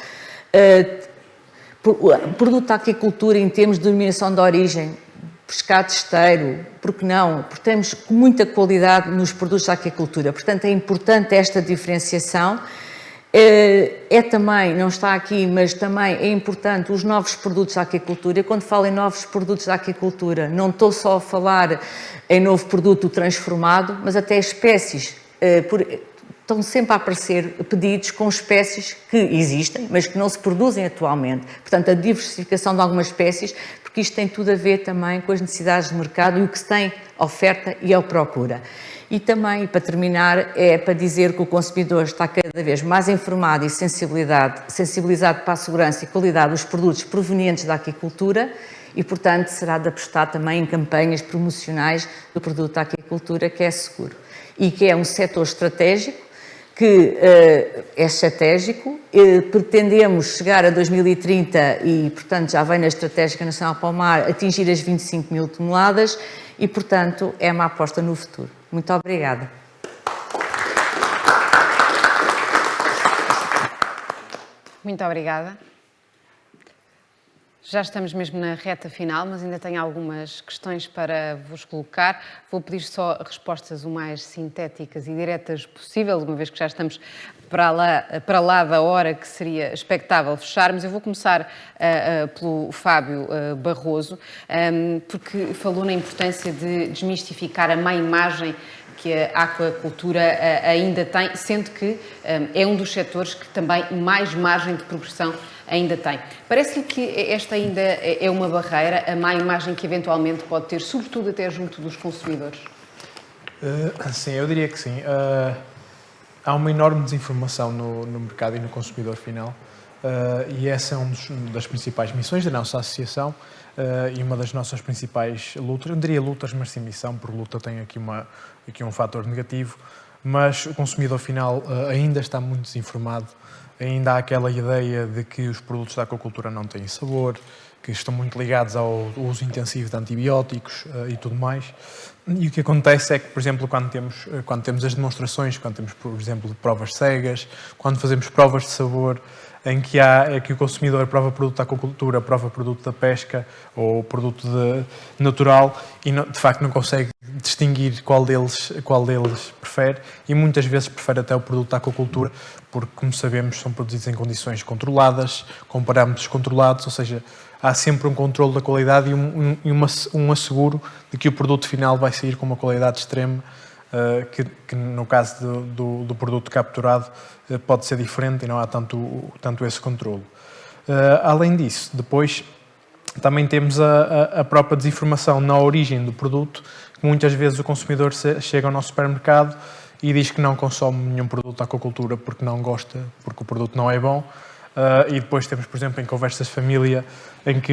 Produto da aquicultura em termos de denominação de origem, pescado esteiro, porque não? Porque temos muita qualidade nos produtos da aquicultura, portanto é importante esta diferenciação. É também, não está aqui, mas também é importante os novos produtos da aquicultura. Eu, quando falo em novos produtos da aquicultura, não estou só a falar em novo produto transformado, mas até espécies. Estão sempre a aparecer pedidos com espécies que existem, mas que não se produzem atualmente. Portanto, a diversificação de algumas espécies, porque isto tem tudo a ver também com as necessidades de mercado e o que se tem oferta e a procura. E também, para terminar, é para dizer que o consumidor está cada vez mais informado e sensibilizado para a segurança e qualidade dos produtos provenientes da aquicultura e, portanto, será de apostar também em campanhas promocionais do produto da aquicultura, que é seguro. E que é um setor estratégico, que é estratégico, pretendemos chegar a 2030 e, portanto, já vem na Estratégia Nacional para o Mar, atingir as 25 mil toneladas e, portanto, é uma aposta no futuro. Muito obrigada. Muito obrigada. Já estamos mesmo na reta final, mas ainda tenho algumas questões para vos colocar. Vou pedir só respostas o mais sintéticas e diretas possível, uma vez que já estamos para lá da hora que seria expectável fecharmos. Eu vou começar pelo Fábio Barroso, porque falou na importância de desmistificar a má imagem que a aquacultura ainda tem, sendo que é um dos setores que também mais margem de progressão ainda tem. Parece-lhe que esta ainda é uma barreira, a má imagem que eventualmente pode ter, sobretudo até junto dos consumidores? Sim, eu diria que sim. Há uma enorme desinformação no mercado e no consumidor final, e essa é uma das principais missões da nossa associação e uma das nossas principais lutas. Eu não diria lutas, mas sim missão, por luta tem aqui um fator negativo, mas o consumidor final ainda está muito desinformado. Ainda há aquela ideia de que os produtos da aquacultura não têm sabor, que estão muito ligados ao uso intensivo de antibióticos e tudo mais. E o que acontece é que, por exemplo, quando temos as demonstrações, quando temos, por exemplo, provas cegas, quando fazemos provas de sabor, em que o consumidor prova produto da aquacultura, prova produto da pesca ou produto natural e de facto não consegue distinguir qual deles prefere e muitas vezes prefere até o produto da aquacultura porque, como sabemos, são produzidos em condições controladas, com parâmetros controlados, ou seja, há sempre um controle da qualidade e um asseguro de que o produto final vai sair com uma qualidade extrema, que no caso do produto capturado pode ser diferente e não há tanto esse controle. Além disso, depois também temos a própria desinformação na origem do produto, muitas vezes o consumidor chega ao nosso supermercado e diz que não consome nenhum produto da aquacultura porque não gosta, porque o produto não é bom. E depois temos, por exemplo, em conversas de família, em que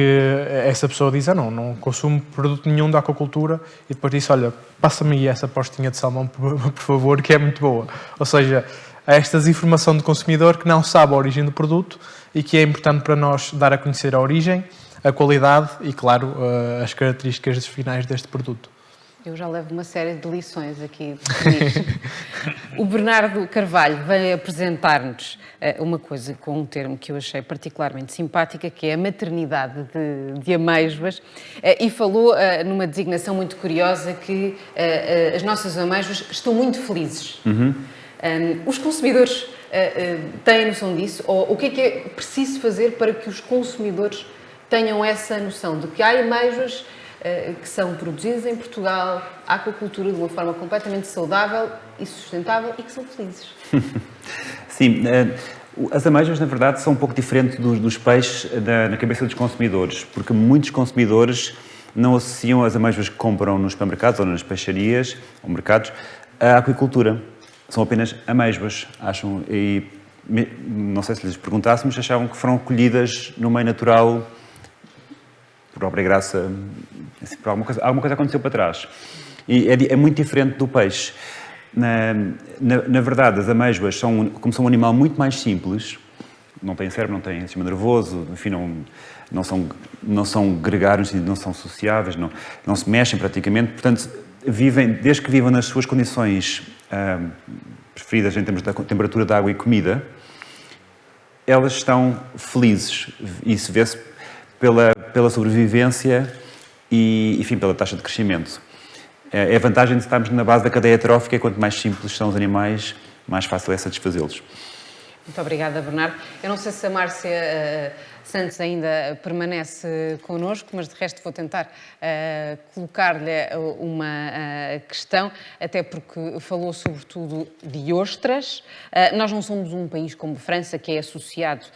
essa pessoa diz, não consumo produto nenhum da aquacultura, e depois diz, olha, passa-me aí essa postinha de salmão, por favor, que é muito boa. Ou seja, há esta desinformação do consumidor que não sabe a origem do produto e que é importante para nós dar a conhecer a origem, a qualidade e, claro, as características finais deste produto. Eu já levo uma série de lições aqui nisto. O Bernardo Carvalho vem apresentar-nos uma coisa com um termo que eu achei particularmente simpática, que é a maternidade de amêijoas, e falou numa designação muito curiosa que as nossas amêijoas estão muito felizes. Os consumidores têm noção disso? Ou o que é preciso fazer para que os consumidores tenham essa noção de que há amêijoas que são produzidas em Portugal, a aquacultura de uma forma completamente saudável e sustentável e que são felizes? Sim, as amêijoas, na verdade, são um pouco diferentes dos peixes na cabeça dos consumidores, porque muitos consumidores não associam as amêijoas que compram nos supermercados ou nas peixarias ou mercados à aquicultura. São apenas amêijoas, acham, e não sei se lhes perguntássemos, achavam que foram colhidas no meio natural por obra e graça, por alguma coisa aconteceu para trás. E é muito diferente do peixe. Na verdade, as amêijoas, como são um animal muito mais simples, não têm cérebro, não têm sistema nervoso, enfim, não são gregários, não são sociáveis, não se mexem praticamente, portanto, desde que vivam nas suas condições preferidas em termos de temperatura de água e comida, elas estão felizes. Isso vê-se pela sobrevivência e, enfim, pela taxa de crescimento. É a vantagem de estarmos na base da cadeia trófica, quanto mais simples são os animais, mais fácil é satisfazê-los. Muito obrigada, Bernardo. Eu não sei se a Márcia Santos ainda permanece connosco, mas de resto vou tentar colocar-lhe uma questão, até porque falou sobretudo de ostras. Nós não somos um país como França, que é associado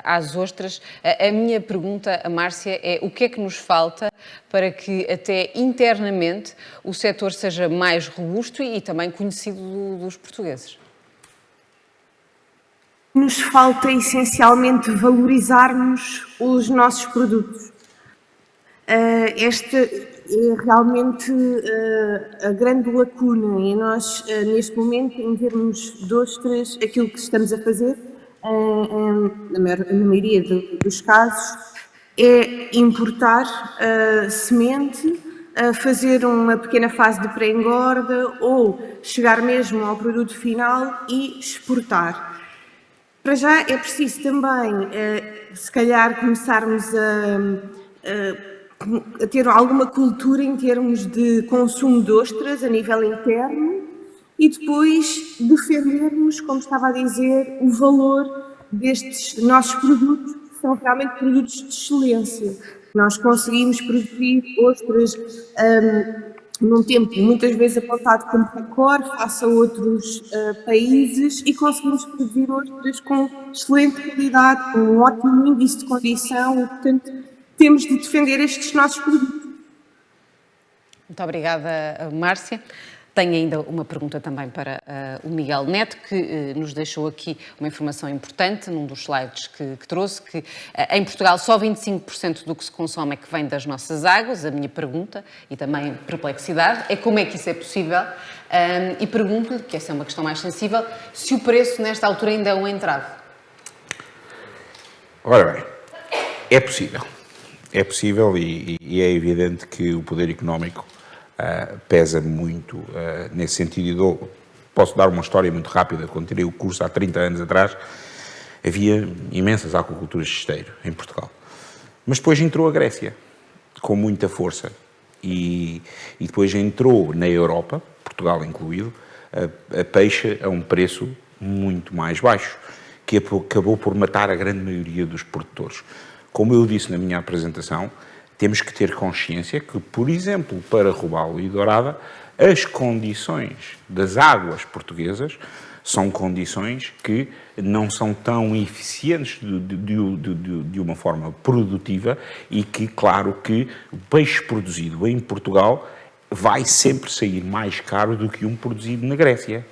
às ostras. A minha pergunta a Márcia é o que é que nos falta para que até internamente o setor seja mais robusto e também conhecido dos portugueses? Nos falta essencialmente valorizarmos os nossos produtos. Esta é realmente a grande lacuna e nós, neste momento, em termos de ostras, aquilo que estamos a fazer, na maioria dos casos, é importar semente, fazer uma pequena fase de pré-engorda ou chegar mesmo ao produto final e exportar. Para já é preciso também, se calhar, começarmos a ter alguma cultura em termos de consumo de ostras a nível interno e depois defendermos, como estava a dizer, o valor destes nossos produtos, que são realmente produtos de excelência. Nós conseguimos produzir ostras num tempo muitas vezes apontado como recorde face a outros países e conseguimos produzir ostras com excelente qualidade, com um ótimo índice de condição e, portanto, temos de defender estes nossos produtos. Muito obrigada, Márcia. Tenho ainda uma pergunta também para o Miguel Neto, que nos deixou aqui uma informação importante num dos slides que trouxe, que em Portugal só 25% do que se consome é que vem das nossas águas. A minha pergunta, e também perplexidade, é como é que isso é possível? E pergunto-lhe, que essa é uma questão mais sensível, se o preço nesta altura ainda é um entrave. Ora bem, é possível. É possível e é evidente que o poder económico pesa muito nesse sentido. Posso dar uma história muito rápida. Quando tirei o curso há 30 anos atrás, havia imensas aquaculturas de esteiro em Portugal. Mas depois entrou a Grécia, com muita força. E depois entrou na Europa, Portugal incluído, a peixe a um preço muito mais baixo, que acabou por matar a grande maioria dos produtores. Como eu disse na minha apresentação, temos que ter consciência que, por exemplo, para robalo e dourada, as condições das águas portuguesas são condições que não são tão eficientes de uma forma produtiva e que, claro, que o peixe produzido em Portugal vai sempre sair mais caro do que um produzido na Grécia.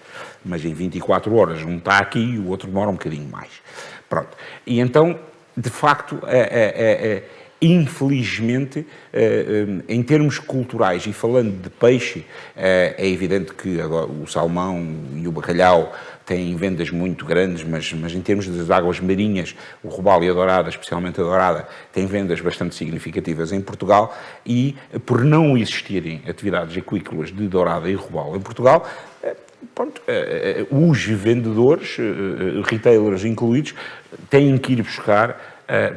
Mas em 24 horas um está aqui e o outro demora um bocadinho mais. Pronto. E então, de facto, infelizmente, em termos culturais e falando de peixe, é evidente que agora o salmão e o bacalhau têm vendas muito grandes, mas em termos das águas marinhas, o robalo e a dourada, especialmente a dourada, têm vendas bastante significativas em Portugal e, por não existirem atividades aquícolas de dourada e robalo em Portugal, pronto, os vendedores, retailers incluídos, têm que ir buscar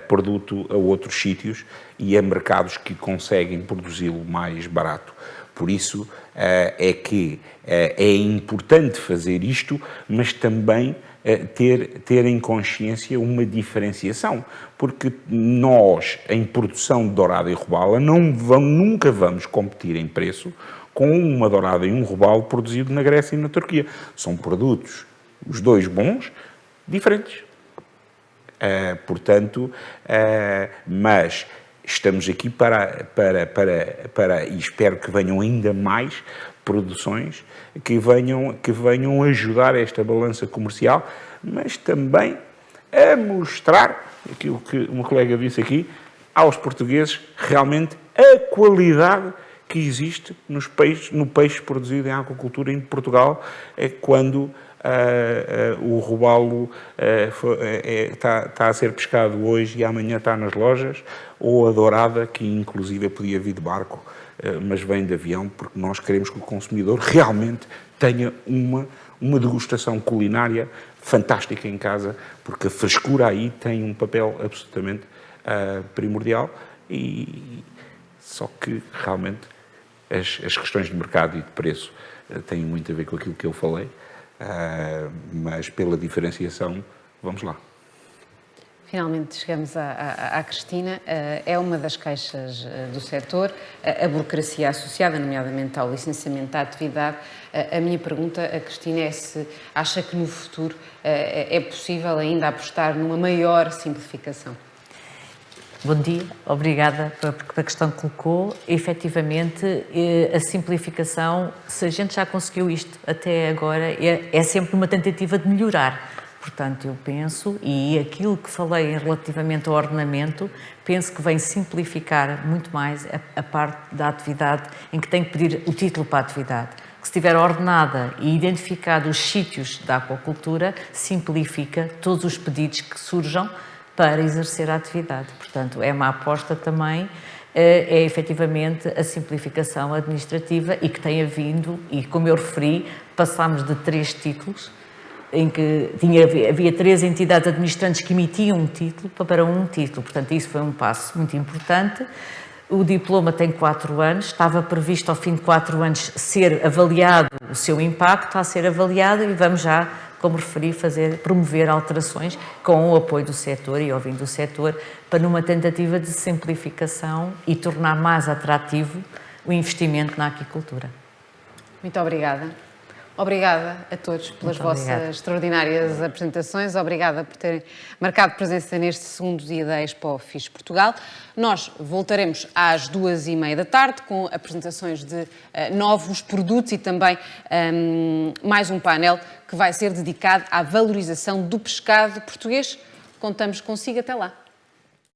produto a outros sítios e a mercados que conseguem produzi-lo mais barato. Por isso é que é importante fazer isto, mas também ter em consciência uma diferenciação, porque nós, em produção de dourada e robalo, nunca vamos competir em preço com uma dourada e um robalo produzido na Grécia e na Turquia. São produtos, os dois bons, diferentes. Portanto, mas estamos aqui e espero que venham ainda mais produções que venham ajudar esta balança comercial, mas também a mostrar aquilo que uma colega disse aqui, aos portugueses, realmente a qualidade que existe no peixe produzido em aquacultura em Portugal, quando o robalo está a ser pescado hoje e amanhã está nas lojas, ou a dourada, que inclusive podia vir de barco, mas vem de avião, porque nós queremos que o consumidor realmente tenha uma degustação culinária fantástica em casa, porque a frescura aí tem um papel absolutamente primordial, e só que realmente as questões de mercado e de preço têm muito a ver com aquilo que eu falei, mas pela diferenciação, vamos lá. Finalmente chegamos à Cristina. É uma das queixas do setor, a burocracia associada, nomeadamente ao licenciamento da atividade. A minha pergunta a Cristina é se acha que no futuro é possível ainda apostar numa maior simplificação. Bom dia, obrigada pela questão que colocou. Efetivamente, a simplificação, se a gente já conseguiu isto até agora, é sempre uma tentativa de melhorar. Portanto, eu penso, e aquilo que falei relativamente ao ordenamento, penso que vem simplificar muito mais a parte da atividade em que tem que pedir o título para a atividade. Que se estiver ordenada e identificado os sítios da aquacultura, simplifica todos os pedidos que surjam para exercer a atividade. Portanto, é uma aposta também, é efetivamente a simplificação administrativa e que tenha vindo, e como eu referi, passámos de 3 títulos, em que havia 3 entidades administrantes que emitiam um título para um título. Portanto, isso foi um passo muito importante. O diploma tem 4 anos, estava previsto ao fim de 4 anos ser avaliado o seu impacto, está a ser avaliado e vamos já, como referi, promover alterações com o apoio do setor e ouvindo o setor, para numa tentativa de simplificação e tornar mais atrativo o investimento na aquicultura. Muito obrigada. Obrigada a todos pelas vossas extraordinárias apresentações. Obrigada por terem marcado presença neste segundo dia da Expo FIS Portugal. Nós voltaremos às 14h30 da tarde com apresentações de novos produtos e também mais um painel que vai ser dedicado à valorização do pescado português. Contamos consigo. Até lá.